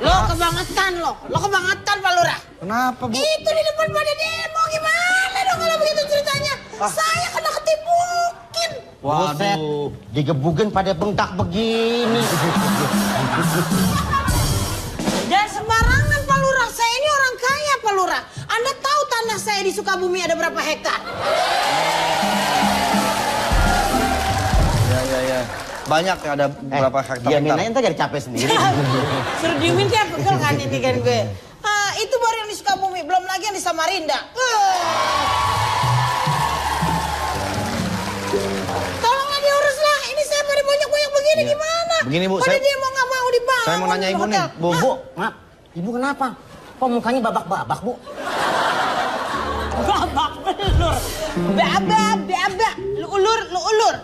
Lo kebangetan Pak Lurah. Kenapa, Bu? Itu di depan pada demo, gimana dong kalau begitu ceritanya? Saya kena ketipukin. Buset, digebukin pada bengkak begini. Dan sembarangan Pak Lurah, saya ini orang kaya Pak Lurah. Anda tahu tanah saya di Sukabumi ada berapa hektar? Ya. Banyak ya, ada berapa hektar. Dia minanya entar jadi capek sendiri. Suruh diemin dia pegel kan ini kan gue. Itu baru yang di Sukabumi, belum lagi yang di Samarinda. Tolonglah diurus lah, ini saya pada banyak-banyak begini gimana? Begini, Bu, Pada saya- dia mau nggak mau dibangun. Saya mau nanya Ibu nih, Bu. Bu, maaf. Ibu kenapa? Kok mukanya babak-babak, Bu? Babak belur. Babak. Lu ulur.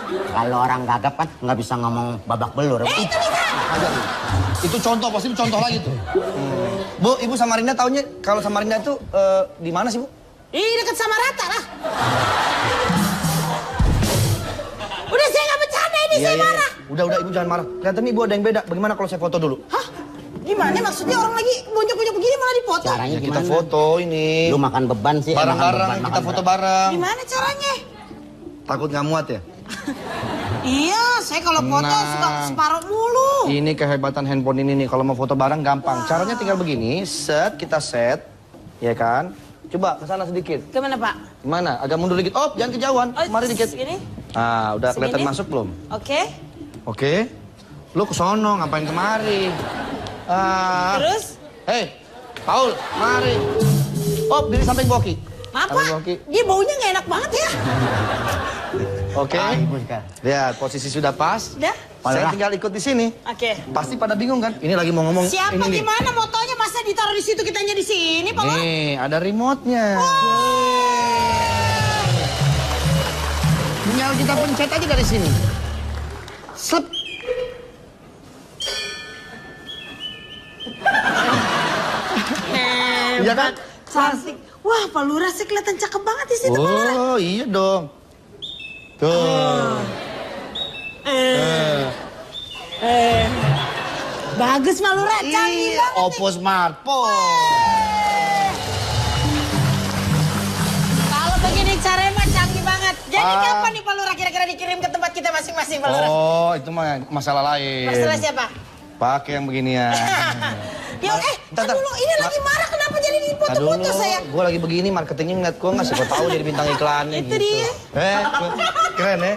Kalau orang gagap kan nggak bisa ngomong babak belur. Itu bisa. Itu contoh, pasti itu contoh lagi tuh. Bu, Ibu Samarinda taunya kalau Samarinda itu di mana sih, Bu? Ih, dekat sama rata lah. Udah saya nggak bercanda ini, saya marah. Udah, Ibu jangan marah. Kelihatan Ibu ada yang beda. Bagaimana kalau saya foto dulu? Hah? Gimana maksudnya orang lagi bonyok-bonyok begini malah dipoto? Caranya Ya, kita gimana? foto ini. Lu makan beban sih. Bareng-bareng, kita foto bareng. Gimana caranya? Takut nggak muat ya? Iya, saya kalau foto Nah. suka separuh mulu. Ini kehebatan handphone ini nih. Kalau mau foto bareng gampang. Caranya tinggal begini. Kita set. Ya kan? Coba ke sana sedikit. Gimana Pak? Gimana? Agak mundur dikit. Oh, jangan kejauhan. Mari dikit. Segini? Ah, udah kelihatan Segini? masuk belum? Oke. Oke. Lu ke sono, ngapain kemari? Terus? Hei, Paul, mari. Oh, diri samping Boki. Apa? Samping Boki. Dia baunya nggak enak banget ya. Oke. Ibu sekarang. Lihat, posisi sudah pas. Udah? Saya tinggal ikut di sini. Oke. Pasti pada bingung kan? Ini lagi mau ngomong Siapa ini nih. gimana motonya masa ditaruh di situ kitanya di sini, Pak? Lurah? Nih, ada remote-nya. Tinggal kita pencet aja dari sini. Sep. Iya kan? Cantik. Wah, Pak Lurah sih kelihatan cakep banget di situ, Pak Lurah. Oh, iya dong. Tuh. Bagus Pak Lurah, cantik Iya, banget. Oppo smartphone. Kalau begini caranya mah canggih banget. Jadi kapan nih Pak Lurah kira-kira dikirim ke tempat kita masing-masing, Pak Lurah? Oh, itu mah masalah lain. Masalah siapa? Pakai yang beginian. Ya, Tar, dulu ini lagi marah kenapa jadi Tadi dipoto-foto saya? Gue lagi begini, marketingnya ngeliat gue nggak siapa tahu jadi bintang iklannya Itu gitu. dia. Keren ya?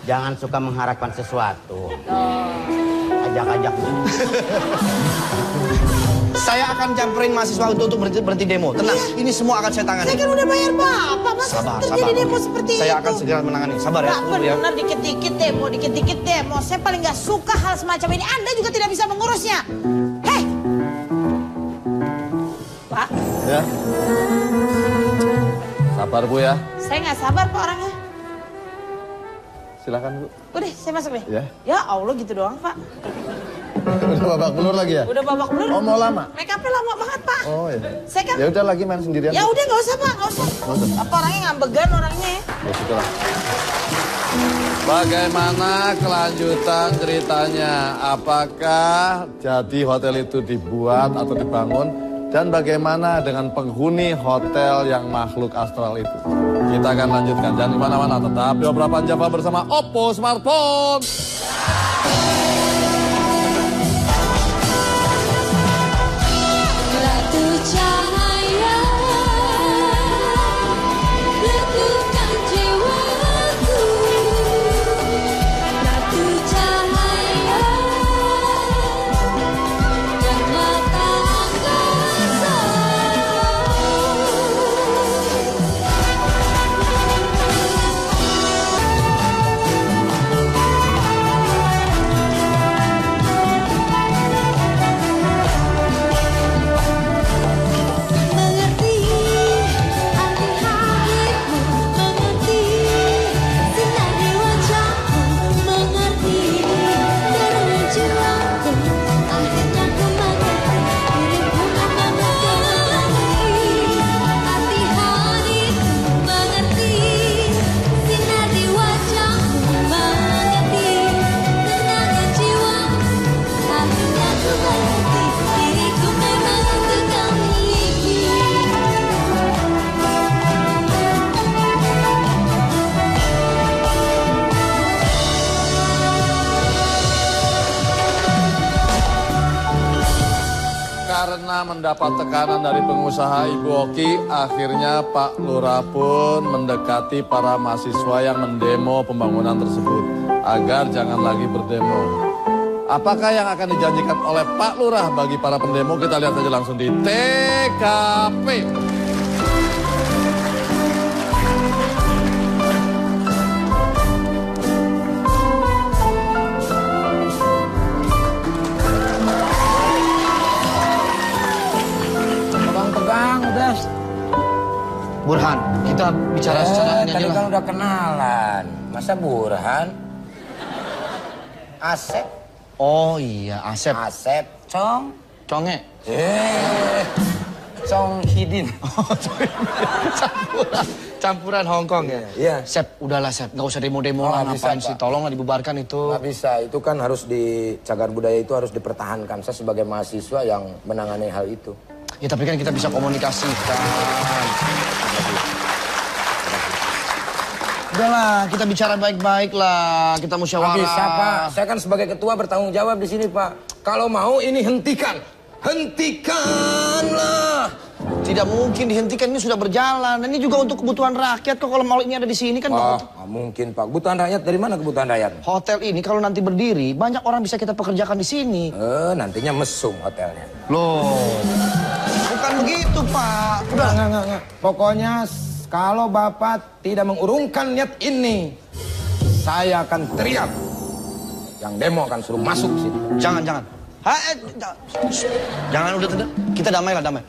Jangan suka mengharapkan sesuatu. Ajak-ajak. Saya akan campurin mahasiswa untuk berhenti demo. Tenang, ini semua akan saya tangani. Saya kan udah bayar Bapak, masa Sabar, terjadi sabar. demo seperti Saya itu? akan segera menangani. Sabar ya, Nggak tunggu ya. benar dikit-dikit demo. Saya paling nggak suka hal semacam ini. Anda juga tidak bisa mengurusnya. Hei! Pak, Ya. Sabar Bu ya. saya nggak sabar Pak orangnya. Silakan Bu. Udah, saya masuk deh. Ya. Ya Allah gitu doang Pak. Udah babak belur lagi ya? Udah babak belur. Oh, mau lama? Make upnya lama banget, Pak. Oh iya. Saya kan... Ya udah lagi main sendirian. Ya udah nggak usah, Pak, nggak usah. Apa orangnya ngambegan orangnya? Ya sudahlah. Bagaimana kelanjutan ceritanya? Apakah jadi hotel itu dibuat atau dibangun? Dan bagaimana dengan penghuni hotel yang makhluk astral itu? Kita akan lanjutkan. Jangan kemana-mana, tetap di Obrolan Java bersama Oppo Smartphone. Ratu cahaya letukan jiwaku, ratu cahaya permata angkasa. Mengerti arti hatimu, mengerti sinar di wajahmu, mengerti terang jiwaku. Akhirnya ku mengerti diriku mengerti arti hatimu, mengerti sinar di wajahmu, mengerti tenangnya jiwaku. Akhirnya ku mengerti diriku memang untuk kau miliki. Karena mendapat tekanan dari pengusaha Ibu Oki, akhirnya Pak Lurah pun mendekati para mahasiswa yang mendemo pembangunan tersebut agar jangan lagi berdemo. Apakah yang akan dijanjikan oleh Pak Lurah bagi para pendemo? Kita lihat saja langsung di TKP. Pegang, udah. Burhan, kita bicara secara ini Tadi aja kan lah. udah kenalan. Masa Burhan? Asep. Oh iya, Asep. Asep. Cong. Conge. Cong Hidin. Campuran Hongkong ya? Iya. Sep, udahlah Sep, nggak usah demo-demo Oh, lah, nggak bisa, ngapain sih? Pak. Tolonglah dibubarkan itu. Nggak bisa, itu kan harus di cagar budaya itu harus dipertahankan. Saya sebagai mahasiswa yang menangani hal itu. Ya tapi kan kita bisa komunikasikan. Udahlah, kita bicara baik-baik lah, kita musyawarah. Nggak bisa, Pak. Saya kan sebagai ketua bertanggung jawab di sini, Pak. Kalau mau ini hentikan. Hentikanlah. Tidak mungkin dihentikan, ini sudah berjalan. Dan ini juga untuk kebutuhan rakyat kok, kalau mau ini ada di sini kan. Wah, nggak mungkin, Pak. Kebutuhan rakyat dari mana kebutuhan rakyat? Hotel ini kalau nanti berdiri, banyak orang bisa kita pekerjakan di sini. Nantinya mesum hotelnya. Loh, bukan begitu Pak. Udah. Enggak. Pokoknya kalau Bapak tidak mengurungkan niat ini, saya akan teriak. Yang demo akan suruh masuk sini. Jangan. Jangan, udah, kita damai lah, damai.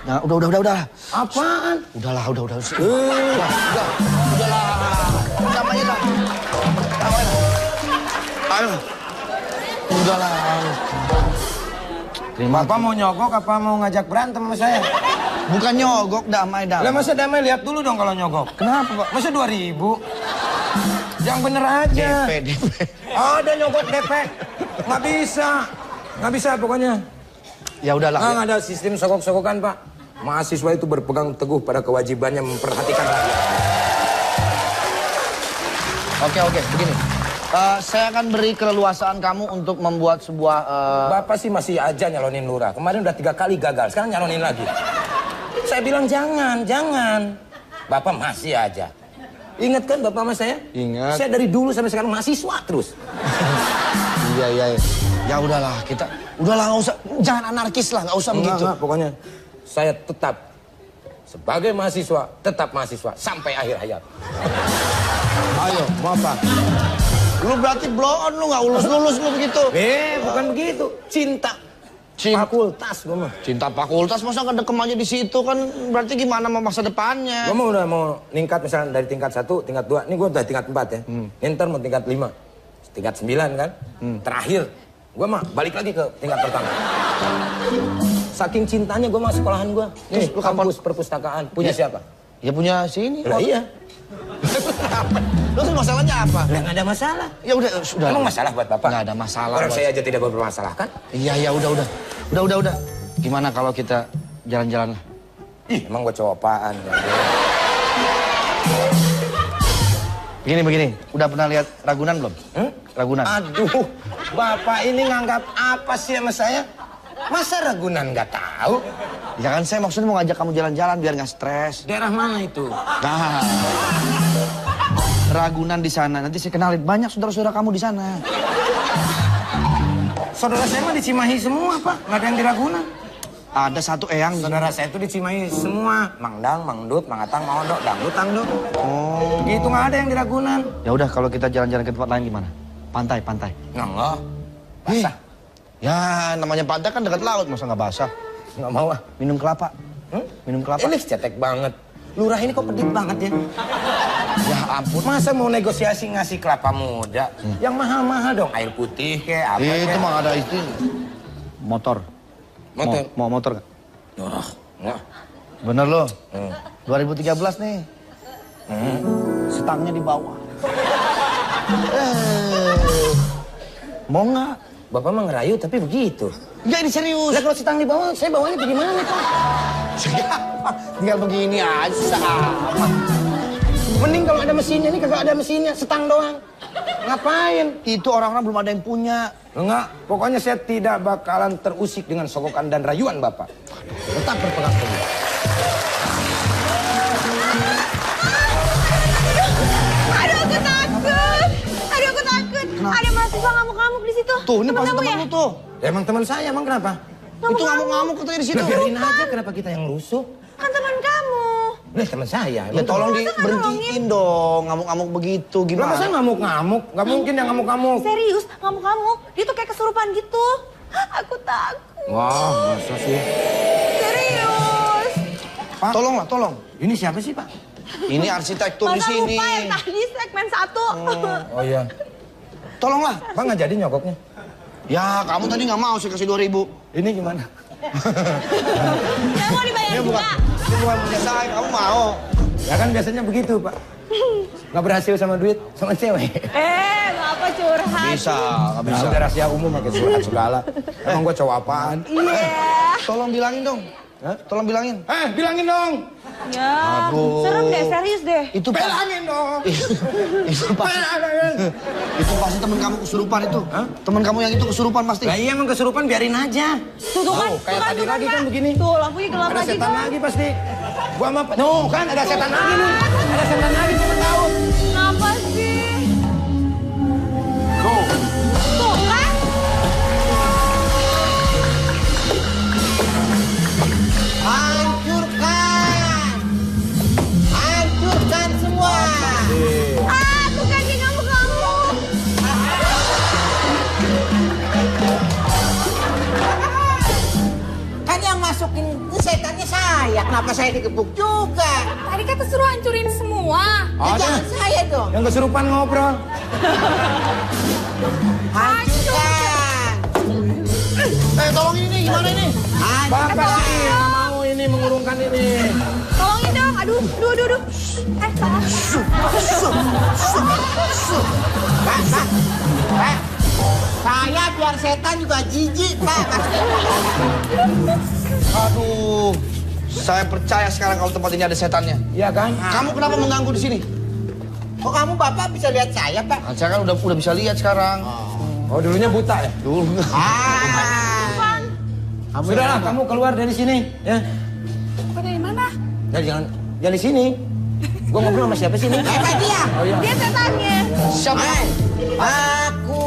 Nah, udah. Apaan? Udahlah. Udahlah. Damai lah. Ayo. Udahlah. Bapak mau nyogok apa mau ngajak berantem sama saya? Bukan nyogok, damai. Lah masa damai lihat dulu dong kalau nyogok. Kenapa Pak? Masa 2000? Yang bener aja. DP. Ada nyogok DP. Nggak bisa pokoknya. Ya udahlah. Nggak ada sistem sogok-sogokan, Pak. Mahasiswa itu berpegang teguh pada kewajibannya memperhatikan rakyat. Oke, begini. Saya akan beri keleluasaan kamu untuk membuat sebuah... Bapak sih masih aja nyalonin lurah. Kemarin udah 3 kali gagal, sekarang nyalonin lagi. Saya bilang jangan. Bapak masih aja. Ingat kan Bapak sama saya? Ingat. Saya dari dulu sampai sekarang mahasiswa terus. Iya. Ya udahlah, udahlah nggak usah, jangan anarkis lah, nggak usah begitu. Enggak, pokoknya saya tetap sebagai mahasiswa, tetap mahasiswa sampai akhir hayat. Ayo, mau apa? Lu berarti blow on, lu nggak lulus lu begitu. Bukan begitu. Cinta fakultas gue mah. Cinta fakultas, masa ngedekem aja di situ kan, berarti gimana mau masa depannya? Gue udah mau ningkat misalnya dari tingkat 1, tingkat 2. Ini gue udah tingkat 4 ya. Ntar mau tingkat 5. tingkat 9 kan. Terakhir, gue mah balik lagi ke tingkat pertama. Saking cintanya gue mah sekolahan gue. Nih, lu kapan- kampus perpustakaan. Punya siapa? Ya punya sini. Lah iya. Lu tuh masalahnya apa? Lah nggak ada masalah. Ya udah, sudah. Emang masalah buat Bapak? Nggak ada masalah. Orang buat- saya aja tidak bermasalah kan? Iya, udah. Gimana kalau kita jalan-jalan? Ih, emang gue cowok apaan? Begini. Udah pernah lihat Ragunan belum? Ragunan. Aduh, Bapak ini nganggap apa sih sama saya? Masa Ragunan nggak tahu? Ya kan saya maksudnya mau ngajak kamu jalan-jalan biar nggak stres. Daerah mana itu? Nah, Ragunan di sana. Nanti saya kenalin banyak saudara-saudara kamu di sana. Saudara saya mah di Cimahi semua, Pak. Nggak ada yang di Ragunan. Ada satu eyang. Saudara saya itu di Cimahi semua. Mangdang, Mangdut, Mangatang, Maondok, Dangdut, Tangdut. Oh. Gitu nggak ada yang di Ragunan. Ya udah kalau kita jalan-jalan ke tempat lain gimana? Pantai. Nggak. Basah. Ya namanya pantai kan dekat laut, masa nggak basah? Nggak mau ah. Minum kelapa. Minum kelapa. Ini cetek banget. Lurah ini kok pedik banget ya? Ya ampun. Masa mau negosiasi ngasih kelapa muda? Yang mahal-mahal dong. Air putih kayak apa Itu kek. mah ada itu. Motor. Motor? Mau motor nggak? Wah, nggak. Bener loh. 2013 nih. Stangnya di bawah. Mau nggak? Bapak mah ngerayu tapi begitu. Enggak, ini serius. Lah kalau setang di bawah, saya bawanya bagaimana Pak? Siapa? Tinggal begini aja. Sama. Mending kalau ada mesinnya, ini kagak ada mesinnya, setang doang. Ngapain? Itu orang-orang belum ada yang punya. Enggak, pokoknya saya tidak bakalan terusik dengan sogokan dan rayuan Bapak. Tetap berpegang teguh. Aduh, aku takut. Ada mahasiswa ngamuk-ngamuk di situ. Tuh, ini pasti kamu teman ya? lu tuh. Ya, emang teman saya, emang kenapa? Itu ngamuk-ngamuk katanya di situ. Lah, biarin aja, kenapa kita yang rusuh? Kan teman kamu. Lah, teman saya. Ya Emang tolong Masa nggak diberhentiin dong, ngamuk-ngamuk begitu. Lah, Gimana? masa ngamuk-ngamuk? Gak mungkin yang ngamuk-ngamuk. Serius, ngamuk-ngamuk. Dia tuh kayak kesurupan gitu. Aku takut. Wah, masa sih? Serius. Pak, Tolong. ini siapa sih, Pak? Ini arsitektur di Masa sini. lupa yang tadi segmen 1. Oh iya. Tolonglah. Pak nggak jadi nyogoknya? Ya, kamu tadi nggak mau saya kasih 2.000. Ini gimana? Gak mau dibayar juga. Ini bukan punya saya, kamu mau. Ya kan biasanya begitu, Pak. Nggak berhasil sama duit, sama cewek. Ngapa curhat? Bisa, nggak Bisa. bisa. Udah rahasia umum pakai surat segala. Emang gua cowok apaan? Iya. Tolong bilangin dong. Tolong bilangin. Bilangin dong. Ya, Aduh. serem deh, serius deh. Itu Bilangin dong. Itu pasti teman kamu kesurupan itu. Teman kamu yang itu kesurupan pasti. Lah iya emang kesurupan biarin aja. Tuh kan, Kayak tadi lagi kan begini. Tuh, lampunya gelap Ada lagi setan kan. lagi pasti. Gua mah kan ada setan lagi nih. Ada setan lagi siapa tahu. Kenapa sih? Tuh kan? Hancurkan semua. Aku kaki ngamuk-ngamuk. Kan yang masukin setannya saya. Kenapa saya dikepuk juga? Tadi kata suruh hancurin semua. Ya, jangan saya dong. Yang kesurupan ngobrol. Hancurkan. Tolong ini gimana ini? Bapak sih nggak mau ini mengurungkan ini. Tolongin dong. Aduh. Pak, saya biar setan juga jijik, Pak. Aduh. Saya percaya sekarang kalau tempat ini ada setannya. Iya kan? Kamu kenapa mengganggu di sini? Kok kamu Bapak bisa lihat saya, Pak? Nah, saya kan udah bisa lihat sekarang. Oh dulunya buta ya? Dulu. Sudahlah, kamu keluar dari sini, ya. Kok dari mana? Jangan di sini. Gua ngobrol sama siapa sih ini? Apa dia? Oh iya. Dia setannya. Siapa? Aku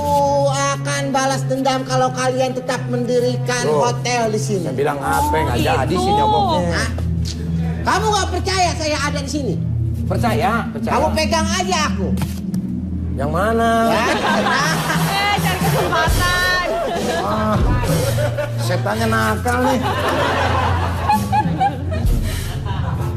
akan balas dendam kalau kalian tetap mendirikan Tuh. hotel di sini. Saya bilang apa? Nggak jadi sih nyogoknya. Hah? Kamu nggak percaya saya ada di sini? Percaya. Kamu pegang aja aku. Yang mana? Ya. Cari kesempatan. Setannya nakal nih.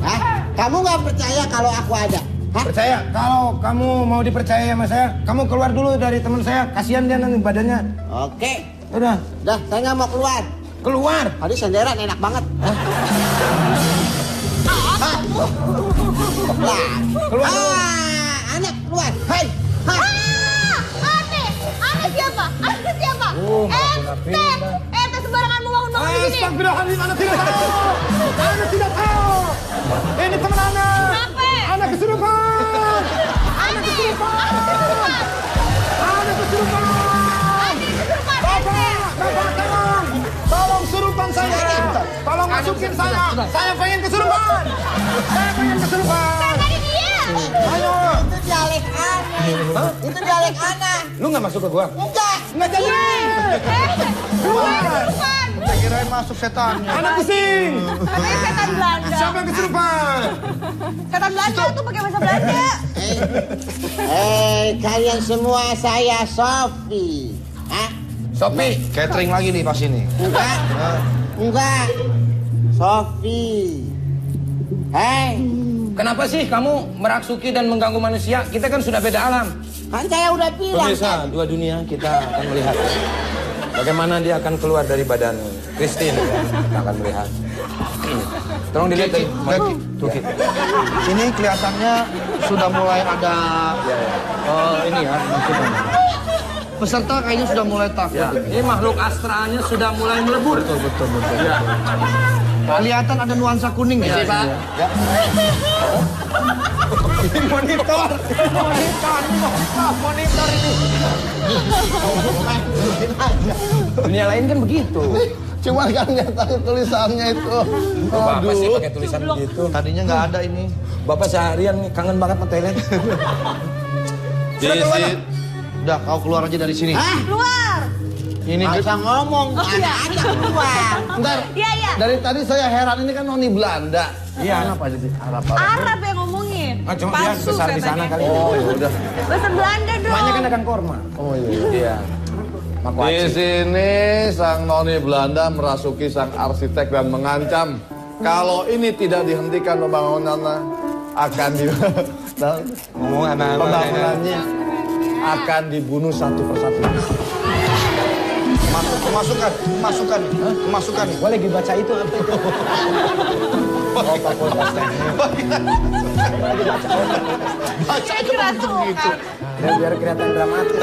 Hah? Kamu nggak percaya kalau aku ada? Percaya, kalau kamu mau dipercaya sama saya, kamu keluar dulu dari teman saya. Kasihan dia nanti badannya. Oke. Udah. Dah, saya nggak mau keluar. Keluar. Tadi senderan enak banget. Keluar dulu. Anak keluar. Hei. Aneh siapa? Aneh siapa? Ente sembarangan mau bangun-bangun di sini. Astagfirullahaladzim, anak tidak tahu. Anak tidak tahu. Ini teman anak. Kenapa? Anak kesurupan. Anak kesurupan. Anak kesurupan. Bapak, tolong. Tolong surupan saya. Tolong masukin saya. Saya pengen kesurupan. Saya pengen kesurupan. Tadi dia. Ayo. Itu dialek aneh. Itu dialek aneh. Lu nggak masuk ke gua? Enggak. Nggak jadi. Keluar. Saya kirain masuk setannya. Anak pusing. Katanya setan Belanda. Siapa yang kesurupan? Setan Belanda tuh pakai bahasa Belanda. Kalian semua saya Sofi. Hah? Sopi. Catering lagi nih pas ini. Enggak. Enggak. Sofi. Hei. Kenapa sih kamu merasuki dan mengganggu manusia? Kita kan sudah beda alam. Kan saya udah bilang. Pemirsa, dua dunia kita akan melihat bagaimana dia akan keluar dari badan Christine. Kita akan melihat. Tolong dilihat dari tuh. Ini kelihatannya sudah mulai ada ini ya maksudnya. Peserta kayaknya sudah mulai takut. Ya, ini makhluk astralnya sudah mulai melebur. Betul. Ya. Kelihatan ada nuansa kuning ya. Pak. Ya. Ini monitor ini. Dunia lain kan begitu. Cuma kan nggak tahu tulisannya itu. Bapak sih pakai tulisan begitu. Tadinya nggak ada ini. Bapak seharian kangen banget sama Thailand. Udah, kau keluar aja dari sini. Keluar. Ini Nggak usah ngomong. Anak keluar. Bentar. Iya. Dari tadi saya heran ini kan noni Belanda. Iya. Kenapa jadi Arab? Arab yang ngomongin. Ah, cuma dia besar di sana kali. Oh, ya udah. Bahasa Belanda dong. Emaknya kan akan korma. Oh iya. Iya. Di sini sang noni Belanda merasuki sang arsitek dan mengancam kalau ini tidak dihentikan pembangunannya akan pembangunannya akan dibunuh satu persatu. Kemasukan. Gua lagi baca itu apa itu? Oh, fakultas teknik. Baca itu gitu. Biar kelihatan dramatis.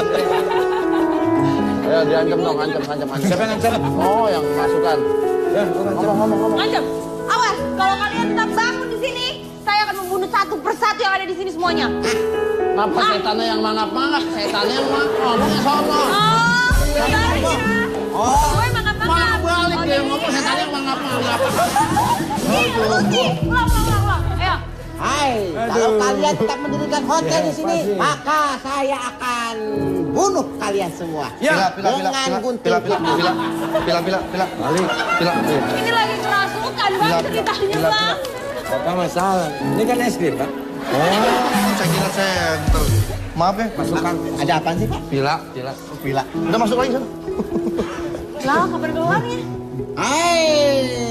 Ya diancam dong, ancam. Siapa yang ngancam? Oh, yang masukan. Ya, ngomong. Ancam. Awas, kalau kalian tetap bangun di sini, saya akan membunuh satu persatu yang ada di sini semuanya. Kenapa setannya yang mangap-mangap? Setannya yang ngomongnya sono. Gue mangap-mangap. Balik dia ngomong setannya yang mangap-mangap. Ulang. Ayo. Hai, kalau kalian tetap mendirikan hotel di sini, maka saya akan bunuh kalian semua. Ya. Dengan gunting. Pila. Ini lagi kerasukan bang ceritanya bang. Apa masalah? Ini kan es krim, Pak. Oh, saya kira center. Maaf ya, Masukkan. Ada apa sih, Pak? Pila. Udah masuk lagi sana. Lah kapan keluarnya? Hai,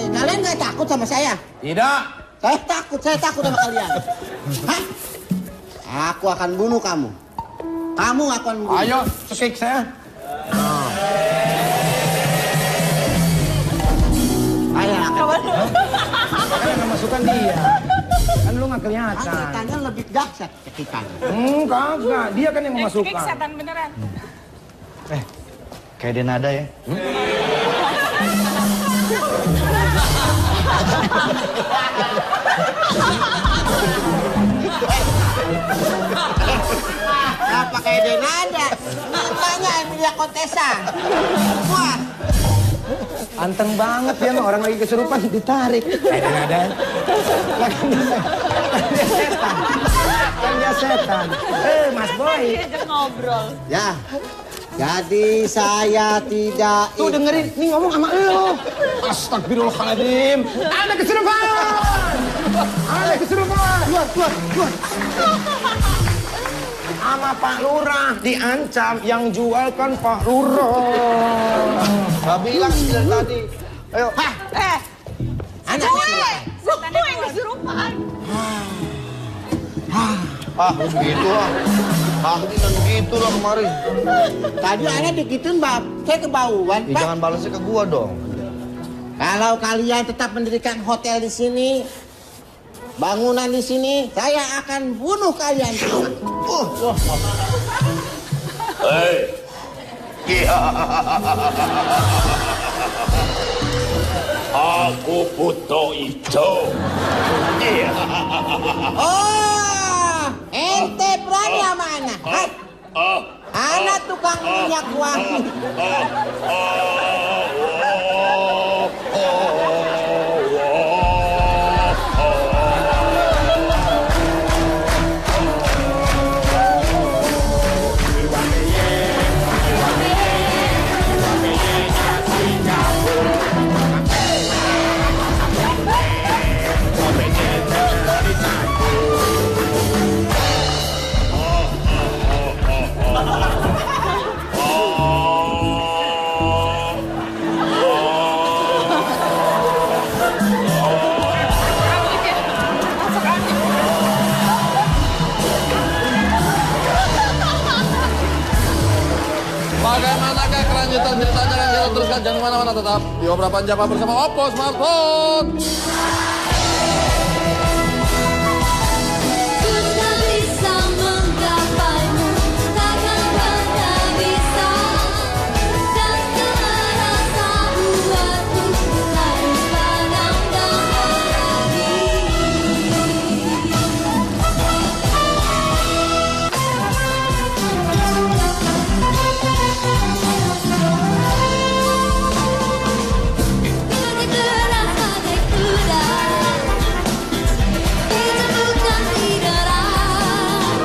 kalian nggak takut sama saya? Tidak. Saya takut sama kalian. Hah? Aku akan bunuh kamu. Kamu akan bunuh. Ayo, cekik saya. Ayo, Kan masukkan dia. Kan lu nggak kelihatan. cekikannya lebih dahsyat cekikan. Kagak. Dia kan yang memasukkan. Setan beneran. Kayak Denada ya. Nah, pakai Denada. Namanya Emilia Contessa. Wah, Anteng banget ya, orang lagi kesurupan ditarik. Ada. Kan dia setan. Mas Boy. Diajak ngobrol. ya. Jadi saya tidak. Tuh dengerin, nih ngomong sama elu. Astagfirullahaladzim. Ada kesurupan. Keluar. Sama Pak Lurah diancam, yang jual kan Pak Lurah. Gak bilang sih dari tadi. Ayo. Anak Gue yang kesurupan. Ah, begitu lah. Ah, ini kan begitu lah kemarin. Tadi aneh digituin, Bab. Saya kebauan, Ya, Pak. jangan balasnya ke gua dong. Kalau kalian tetap mendirikan hotel di sini, bangunan di sini, saya akan bunuh kalian. Aku butuh itu. Oh, ente berani sama anak? Anak tukang minyak wangi. Bagaimanakah kelanjutan ceritanya yang kita teruskan? Jangan kemana-mana, tetap di Obra Panjapa bersama Oppo Smartphone. Ku tak bisa menggapaimu, takkan pernah bisa. Dan merasa buatku lain pandang dan lagi. Terasa bagai kuda ditemukan di darat.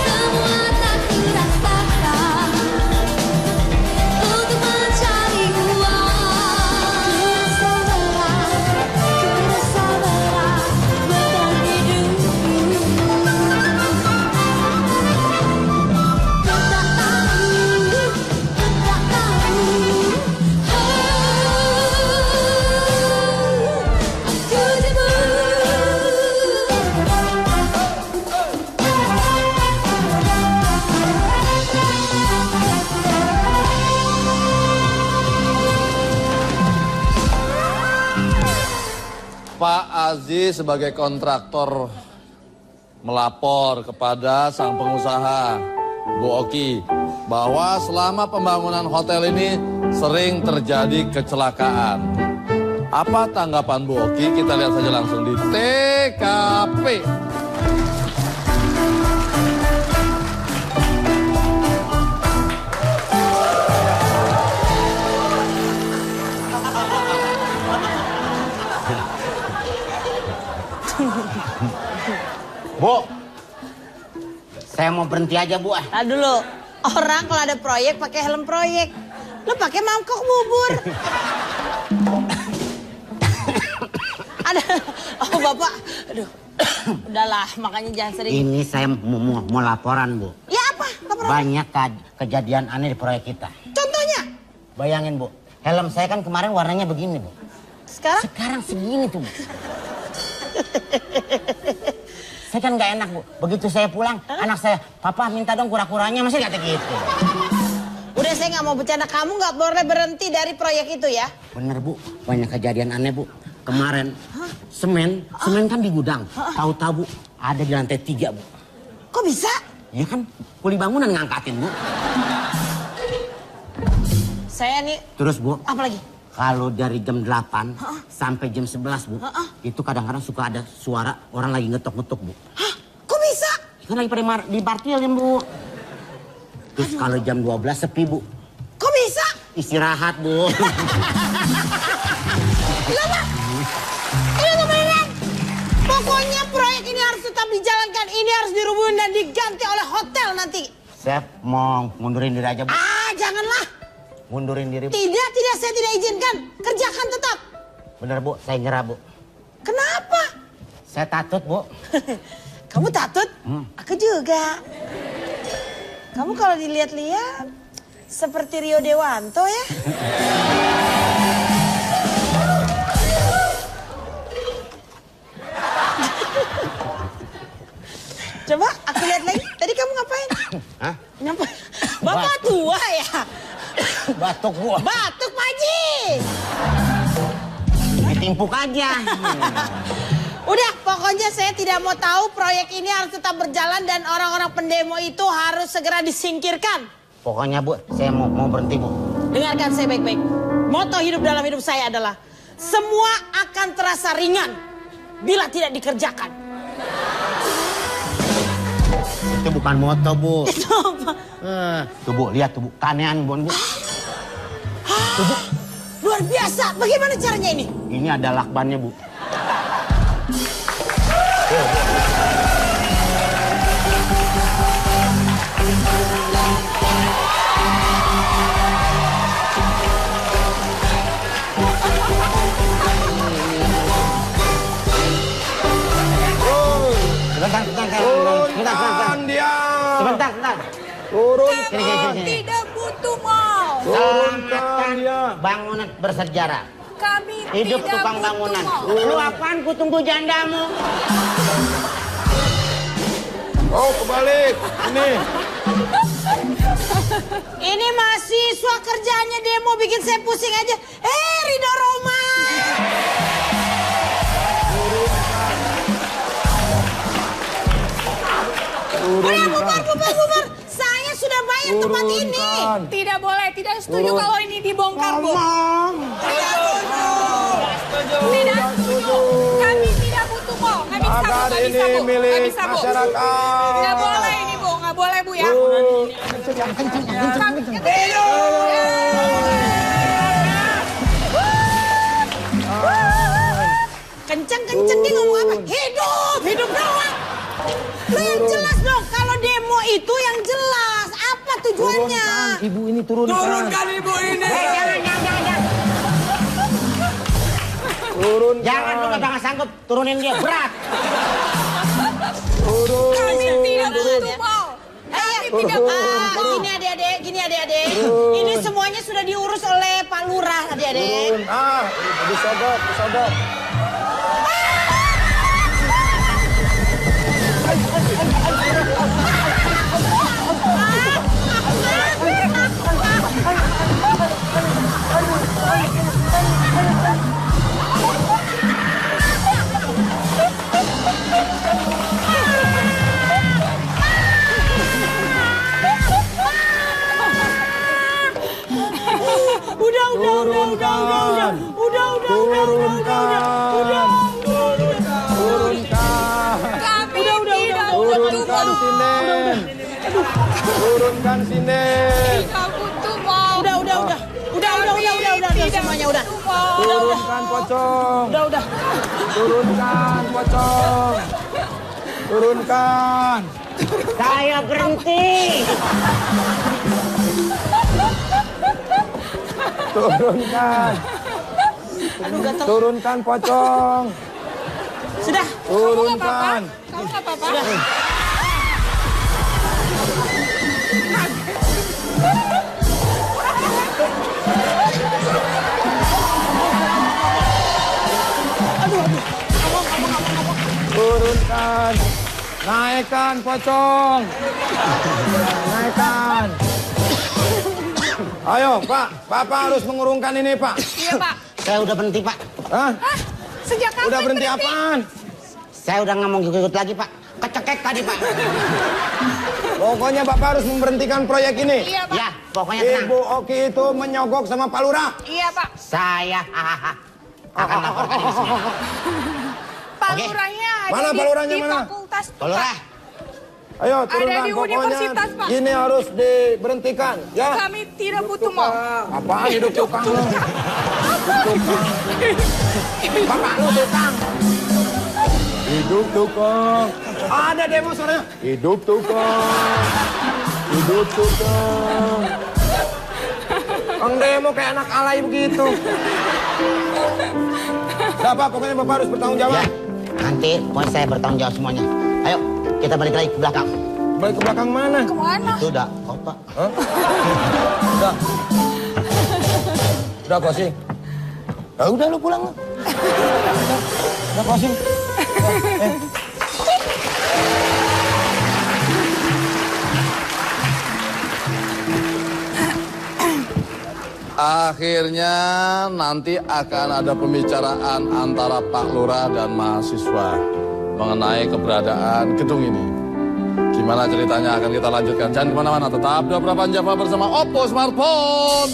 Semua tak kurasakan untuk mencari uang. Kurasa berat beban hidupku. Ku tak tahu, aku jemu. Pak Aziz sebagai kontraktor melapor kepada sang pengusaha Bu Oki bahwa selama pembangunan hotel ini sering terjadi kecelakaan. Apa tanggapan Bu Oki? Kita lihat saja langsung di TKP. Bu, saya mau berhenti aja, Bu. Nah dulu, orang kalau ada proyek pakai helm proyek. Lo pakai mangkok bubur. Ada, oh Bapak, aduh. Udahlah, makanya jangan sering. Ini saya mau laporan, Bu. Ya apa? Laporan. Banyak kejadian aneh di proyek kita. Contohnya? Bayangin, Bu. Helm saya kan kemarin warnanya begini, Bu. Sekarang? Sekarang segini tuh, Bu. Saya kan nggak enak, Bu. Begitu saya pulang, anak saya, Papa minta dong kura-kuranya, masih kata gitu. Udah saya nggak mau bercanda, kamu nggak boleh berhenti dari proyek itu ya. Bener, Bu. Banyak kejadian aneh, Bu. Kemarin, semen kan di gudang. Tahu-tahu, Bu, ada di lantai 3, Bu. Kok bisa? Ya kan, kuli bangunan ngangkatin, Bu. Saya nih, Terus, Bu, apa lagi? kalau dari jam 8 sampai jam 11, Bu, itu kadang-kadang suka ada suara orang lagi ngetok-ngetok, Bu. Hah? Kok bisa? Kan lagi pada diparkilin, Bu. Terus kalau jam 12 sepi, Bu. Kok bisa? Istirahat, Bu. Lama. Ini tuh beneran. Pokoknya proyek ini harus tetap dijalankan. Ini harus dirubuhin dan diganti oleh hotel nanti. Saya mau ngundurin diri aja, Bu. Ah, janganlah. Mundurin diri, Bu. Tidak, saya tidak izinkan. Kerjakan tetap. Bener, Bu. Saya nyerah, Bu. Kenapa? Saya takut, Bu. Kamu takut? Aku juga. Kamu kalau dilihat-lihat seperti Rio Dewanto ya. batuk, Bu. Batuk, Pak Haji. Ditimpuk aja. Udah, pokoknya saya tidak mau tahu, proyek ini harus tetap berjalan dan orang-orang pendemo itu harus segera disingkirkan. Pokoknya Bu, saya mau berhenti Bu. Dengarkan saya baik-baik. Moto hidup dalam hidup saya adalah semua akan terasa ringan bila tidak dikerjakan. Itu bukan moto Bu. Itu apa? Tuh Bu, lihat tuh Bu, keanehan Bu. Tuh Bu, Luar biasa. Bagaimana caranya ini? ini ada lakbannya Bu. Turunkan dia. Sebentar. Turun. Sini. Tidak butuh mal. Turunkan dia. Bangunan bersejarah. Kami Hidup tidak tukang butuh bangunan. mal. Lu apaan ku tunggu jandamu? Oh, kebalik. Ini. Ini mahasiswa kerjaannya demo bikin saya pusing aja. Ridho Roma. Udah bubar. Saya sudah bayar tempat ini. Tidak boleh, tidak setuju kalau ini dibongkar, Bu. Tidak setuju. Kami tidak butuh mal. Nggak bisa, Bu. Agar Nggak ini bisa, Bu. milik Nggak bisa, Bu. masyarakat. Nggak boleh ini, Bu. Nggak boleh, Bu, ya. Kenceng dia ngomong apa? Hidup doang. Lu yang jelas dong, kalau demo itu yang jelas. Apa tujuannya? Ibu ini turunkan. Turunkan ibu ini. Jangan. Turunkan. Jangan lu nggak sanggup turunin dia berat. Kami tidak butuh mal. Kami tidak butuh. Gini adik-adik. Ini semuanya sudah diurus oleh Pak Lurah adik-adik. Disodok. Turunkan sini. Tidak butuh mal. Udah semuanya udah. Turunkan pocong. Udah. Turunkan pocong. Turunkan. Saya berhenti. Turunkan. Turunkan pocong. Sudah. Turunkan. Kamu nggak apa-apa? Turunkan. Naikkan pocong. Naikkan. Ayo, Pak. Bapak harus mengurungkan ini, Pak. Iya, Pak. Saya udah berhenti Pak. Hah? Sejak kapan Udah berhenti apaan? Saya udah nggak mau ikut lagi Pak. Kecekek tadi Pak. Pokoknya Bapak harus memberhentikan proyek ini. Iya, Pak. Ya, pokoknya tenang. Ibu Oki itu menyogok sama Pak Lurah. Iya, Pak. Saya akan laporkan ini semua. Pak Oke. Lurahnya ada Mana Pak Lurahnya, di mana? fakultas. Pak Lurah, Ayo turunkan, di pokoknya universitas, Pak. ini harus diberhentikan, ya. Kami tidak butuh mal. Apaan hidup tukang lo? Tukang. Bapak lu tukang. Hidup tukang. Ada demo suaranya. Hidup tukang. Hidup tukang. Kang demo kayak anak alay begitu. Bapak, pokoknya Bapak harus bertanggung jawab. ya. Nanti pokoknya saya bertanggung jawab semuanya. Ayo, kita balik lagi ke belakang. Balik ke belakang mana? Kemana? Itu udah kotak. Hah? Udah. Udah closing. Ya udah lu pulang. Udah closing. Akhirnya nanti akan ada pembicaraan antara Pak Lurah dan mahasiswa mengenai keberadaan gedung ini. Gimana ceritanya akan kita lanjutkan. Jangan kemana-mana, tetap di Prapan Java bersama Oppo Smartphone.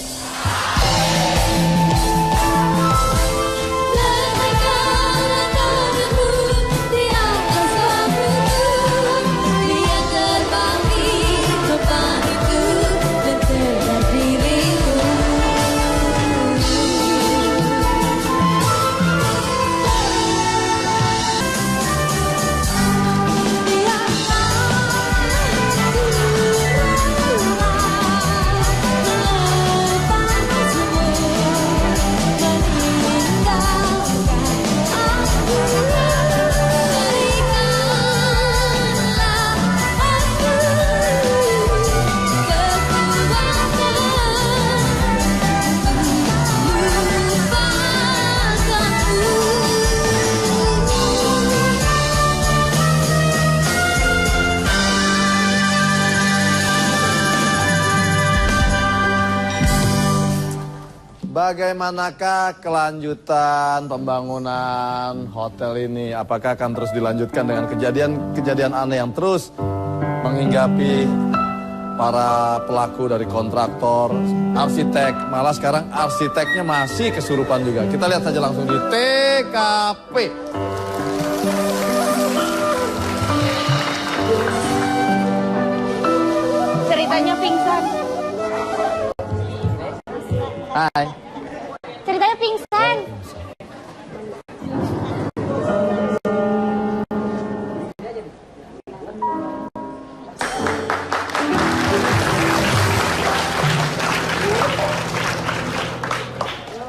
Bagaimanakah kelanjutan pembangunan hotel ini? Apakah akan terus dilanjutkan dengan kejadian-kejadian aneh yang terus menghinggapi para pelaku dari kontraktor, arsitek, malah sekarang arsiteknya masih kesurupan juga. Kita lihat saja langsung di TKP. Ceritanya pingsan. Hai. Ceritanya pingsan.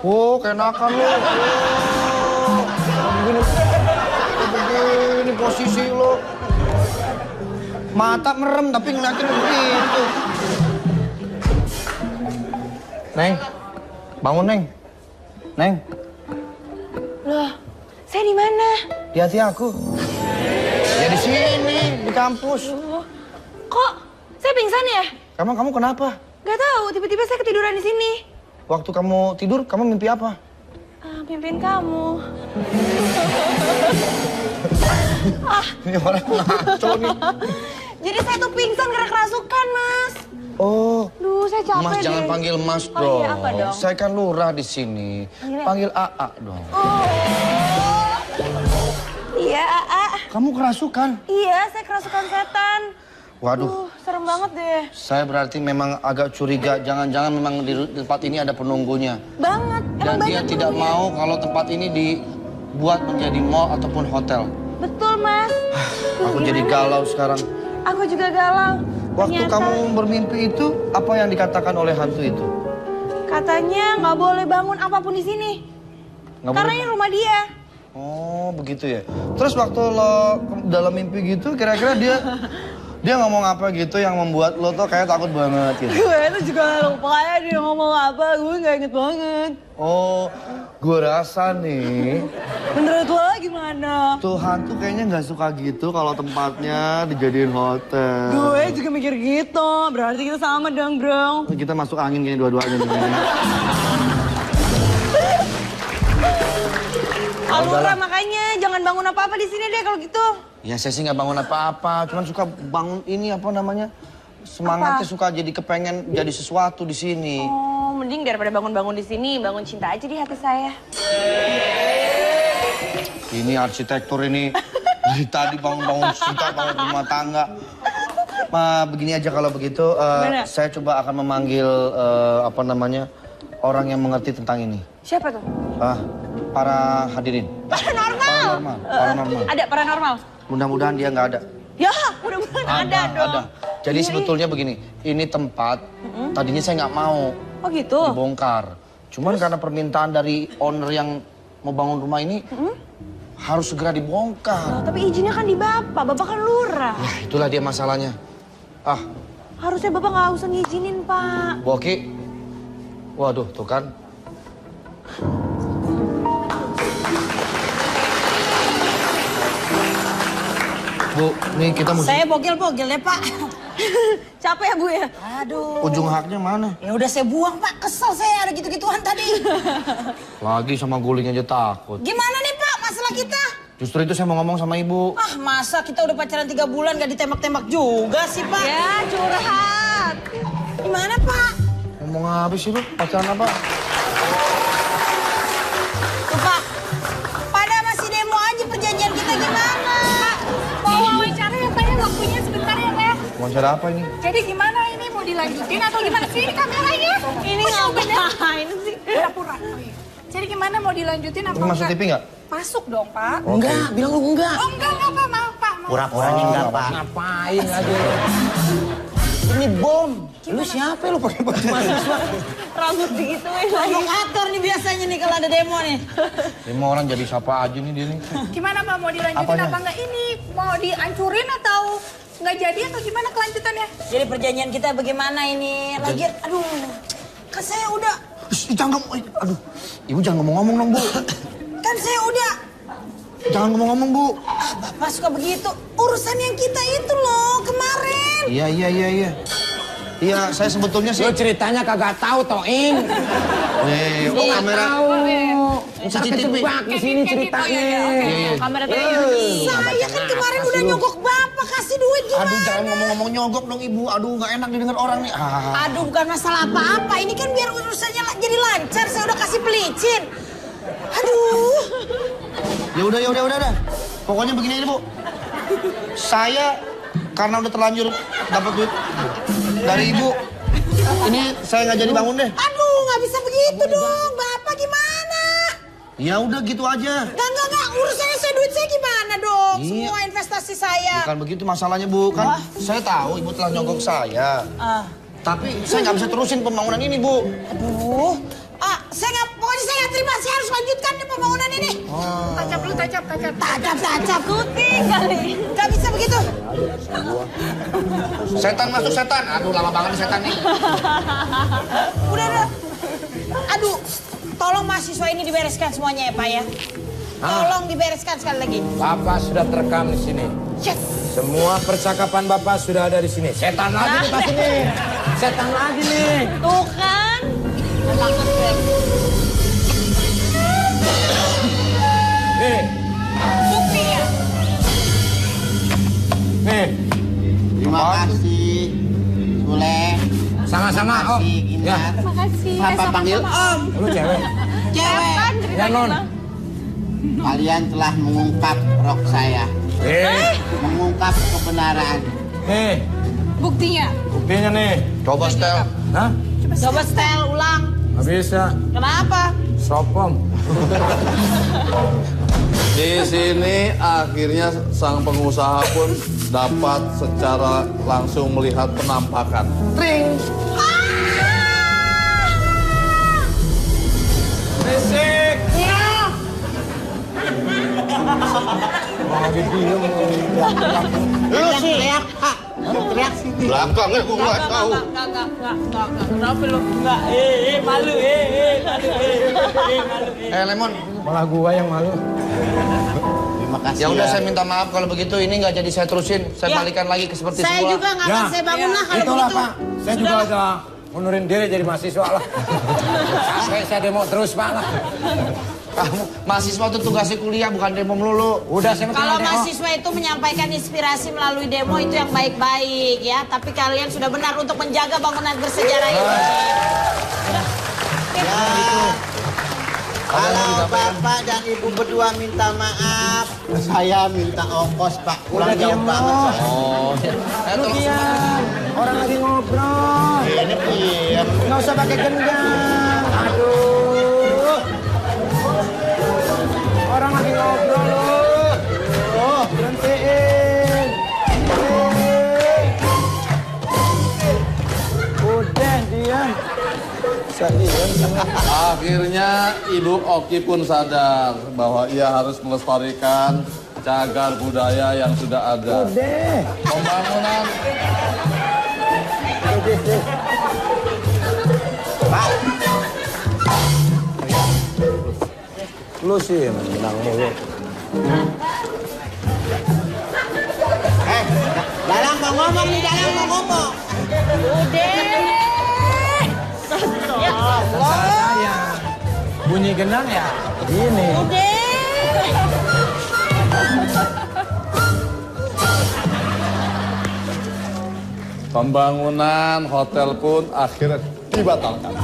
Oh, kenakan lo. Begini posisi lo. Mata merem tapi ngeliatin begitu. Neng, bangun Neng. Neng. Loh, saya di mana? Di hati aku. Ya di sini, di kampus. Kok saya pingsan ya? Kamu kenapa? Gak tahu, tiba-tiba saya ketiduran di sini. Waktu kamu tidur, kamu mimpi apa? Mimpiin kamu. Ini orang ngaco nih. Jadi saya tuh pingsan karena kerasukan, Mas. Oh. Duh, saya capek Mas deh. jangan panggil Mas Oh, dong. iya, apa dong? Saya kan lurah di sini. Panggil AA dong. Oh. Iya, Aa. Kamu kerasukan? Iya, saya kerasukan setan. Waduh. Serem banget deh. Saya berarti memang agak curiga. Jangan-jangan memang di tempat ini ada penunggunya. Banget. Dan dia tidak mau kalau tempat ini dibuat menjadi mall ataupun hotel. Betul, Mas. Aku jadi galau sekarang. Aku juga galau. Waktu Ternyata kamu bermimpi itu, apa yang dikatakan oleh hantu itu? katanya nggak boleh bangun apapun di sini. Nggak Karena boleh? ini rumah dia. Oh, begitu ya. Terus waktu lo dalam mimpi gitu, kira-kira dia ngomong apa gitu yang membuat lo tuh kayak takut banget gitu? Gue itu juga lupa ya dia ngomong apa, gue nggak inget banget. Oh, gue rasa nih. Menurut lo gimana? Tuh hantu kayaknya nggak suka gitu kalau tempatnya dijadiin hotel. Gue juga mikir gitu, berarti kita sama dong bro. Kita masuk angin kayaknya dua-duanya nih. Alura makanya jangan bangun apa-apa di sini deh kalau gitu. Ya saya sih nggak bangun apa-apa, cuman suka bangun ini apa namanya, semangatnya suka jadi kepengen jadi sesuatu di sini. Oh, mending daripada bangun-bangun di sini, bangun cinta aja di hati saya. Ini arsitektur ini dari tadi bangun-bangun cinta, bangun rumah tangga. Begini aja kalau begitu, saya coba akan memanggil apa namanya orang yang mengerti tentang ini. Siapa tuh? Para hadirin. Paranormal. Paranormal. Ada paranormal. Mudah-mudahan dia nggak ada. Ya, mudah-mudahan ada dong. Ada. Jadi sebetulnya begini, ini tempat tadinya saya nggak mau Oh gitu? dibongkar. Cuman karena permintaan dari owner yang mau bangun rumah ini harus segera dibongkar. Tapi izinnya kan di Bapak kan lurah. Ya itulah dia masalahnya. Harusnya Bapak nggak usah ngizinin, Pak. Boki, waduh tuh kan. Bu, nih kita mesti... Saya bogel-bogel ya, Pak. Capek ya, Bu ya? Aduh. Ujung haknya mana? Ya udah saya buang, Pak. Kesel saya ada gitu-gituan tadi. Lagi sama guling aja takut. Gimana nih, Pak, masalah kita? Justru itu saya mau ngomong sama Ibu. Ah, masa kita udah pacaran 3 bulan gak ditembak-tembak juga sih, Pak? Ya, curhat. Gimana, Pak? Ngomong apa sih lu? Pacaran apa? Tuh, Pak. Pada masih demo aja perjanjian kita gimana? Mau wawancara ya Pak ya, waktunya sebentar ya Pak ya. Wawancara apa ini? Jadi gimana ini, mau dilanjutin atau gimana sih ini kameranya? Ini ngapain sih? Pura-pura. Oh, iya. Jadi gimana, mau dilanjutin apa Ini masuk TV nggak? Masuk dong Pak. Enggak, bilang lu enggak. Oh enggak Pak, maaf Pak. Maaf. Pura-pura nih enggak, Pak. Ngapain aja lu? Ini bom. Lu siapa lu pakai baju mahasiswa? Rambut digituin lagi. Provokator nih biasanya nih kalau ada demo nih. Demo orang jadi siapa aja nih dia nih. Gimana Pak, mau dilanjutin Apanya? apa enggak ini? Mau dihancurin atau nggak jadi atau gimana kelanjutannya? Jadi perjanjian kita bagaimana ini? Lagi, aduh, kan saya udah, Jangan ngomong, aduh. Ibu jangan ngomong-ngomong dong, Bu. kan saya udah. Jangan ngomong-ngomong, Bu. Ah, Bapak suka begitu. Urusan yang kita itu loh kemarin. Iya. Iya, saya sebetulnya sih... Lu ceritanya kagak tahu, Toing. Oh, kamera. Ntar kejebak di sini ceritanya. Kamera TV. Saya kan kemarin udah nyogok Bapak kasih duit gimana? Aduh, jangan ngomong-ngomong nyogok dong, Ibu. Aduh, nggak enak didengar orang nih. Aduh, bukan masalah apa-apa. Ini kan biar urusannya jadi lancar. Saya udah kasih pelicin. Aduh. Ya udah. Pokoknya begini aja, Bu. Saya karena udah terlanjur dapat duit dari Ibu. Ini saya nggak jadi bangun deh. Aduh, nggak bisa begitu dong. Bapak gimana? Ya udah gitu aja. Enggak. Urusannya saya duit saya gimana dong? Iya. Semua investasi saya. Bukan begitu masalahnya, Bu. Kan saya tahu Ibu telah nyogok saya. Tapi saya nggak bisa terusin pembangunan ini, Bu. Aduh. Pokoknya saya nggak terima. Saya harus lanjutkan nih pembangunan ini. Tacap lu, tacap. Tajam. Kuting kali. Nggak bisa begitu. Setan masuk setan. Aduh, lama banget nih setan nih. Udah. Aduh, tolong mahasiswa ini dibereskan semuanya ya, Pak ya. Tolong dibereskan sekali lagi. Bapak sudah terekam di sini. Yes. Semua percakapan Bapak sudah ada di sini. Setan lagi nih pasti nih. Setan lagi nih. Tuh kan. Takut gue. Nih. Bukti ya. Nih. Terima kasih, Sule. Sama-sama, Om. Ya. Makasih. Apa panggil Om? Lu cewek. Cewek. Ya, Non. Kalian telah mengungkap rok saya. Mengungkap kebenaran. Nih. Buktinya. Buktinya nih. Coba setel. Hah? Coba setel ulang. Nggak bisa. Kenapa? Sopom. Di sini akhirnya sang pengusaha pun dapat secara langsung melihat penampakan. Risik. Lu sih teriak, Pak. Teriak sini. Belakangnya gue nggak tahu. Enggak. Kenapa lu? Enggak. Malu. Lemon. Malah gua yang malu. Terima kasih Ya udah saya minta maaf kalau begitu ini nggak jadi saya terusin. Saya Ya. balikan lagi ke seperti Saya semula. juga nggak akan saya bangun lah kalau Itulah, begitu. Pak. Saya juga ada mundurin diri jadi mahasiswa lah. Sampai saya demo terus, Pak lah. Kamu mahasiswa itu tugasnya kuliah bukan demo melulu. Udah saya Kalau demo. mahasiswa itu menyampaikan inspirasi melalui demo itu yang baik-baik ya. Tapi kalian sudah benar untuk menjaga bangunan bersejarah ini. Kalau Bapak dan Ibu berdua minta maaf, saya minta ongkos, Pak. Pulang jauh banget saya. Oh, Lu diam. Orang lagi ngobrol. Ini diam. Nggak usah pakai gendang. Aduh. Orang lagi ngobrol loh. Oh, berhentiin. Udah, diam. Akhirnya Ibu Oki pun sadar bahwa ia harus melestarikan cagar budaya yang sudah ada. Udah. Pembangunan Lu sih menang mulu. Mau ngomong di dalam, mau ngomong. Udah. Ya Allah. Saya bunyi gendang ya ini. Udah. Pembangunan hotel pun akhirnya dibatalkan.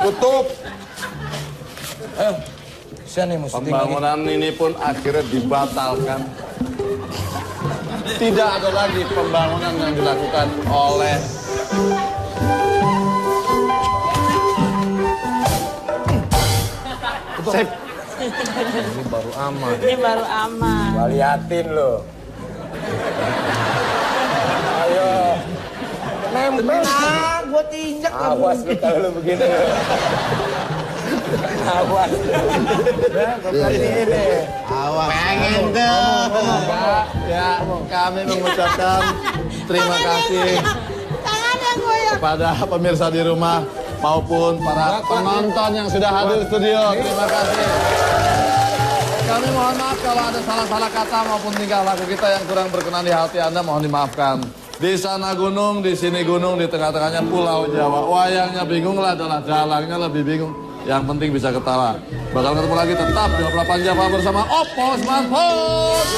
Tutup. Saya nih mesti Pembangunan ini pun akhirnya dibatalkan. Tidak ada lagi pembangunan yang dilakukan oleh Sip. Ini baru aman. Ini baru aman. Gua liatin lo. Ayo. Nempel ah, gua tinjak. Awas lu kalau lu begini. Awas. Ini. Awas. Pengen tuh. Ya, kami mengucapkan terima kasih Tangan yang goyang. kepada pemirsa di rumah maupun para penonton yang sudah hadir di studio. Terima kasih. Kami mohon maaf kalau ada salah-salah kata maupun tingkah laku kita yang kurang berkenan di hati Anda, mohon dimaafkan. Di sana gunung, di sini gunung, di tengah-tengahnya pulau Jawa. Wayangnya bingung lah adalah dalangnya lebih bingung. Yang penting bisa ketawa. Bakal ketemu lagi tetap 28 Java bersama Oppo Smartphone.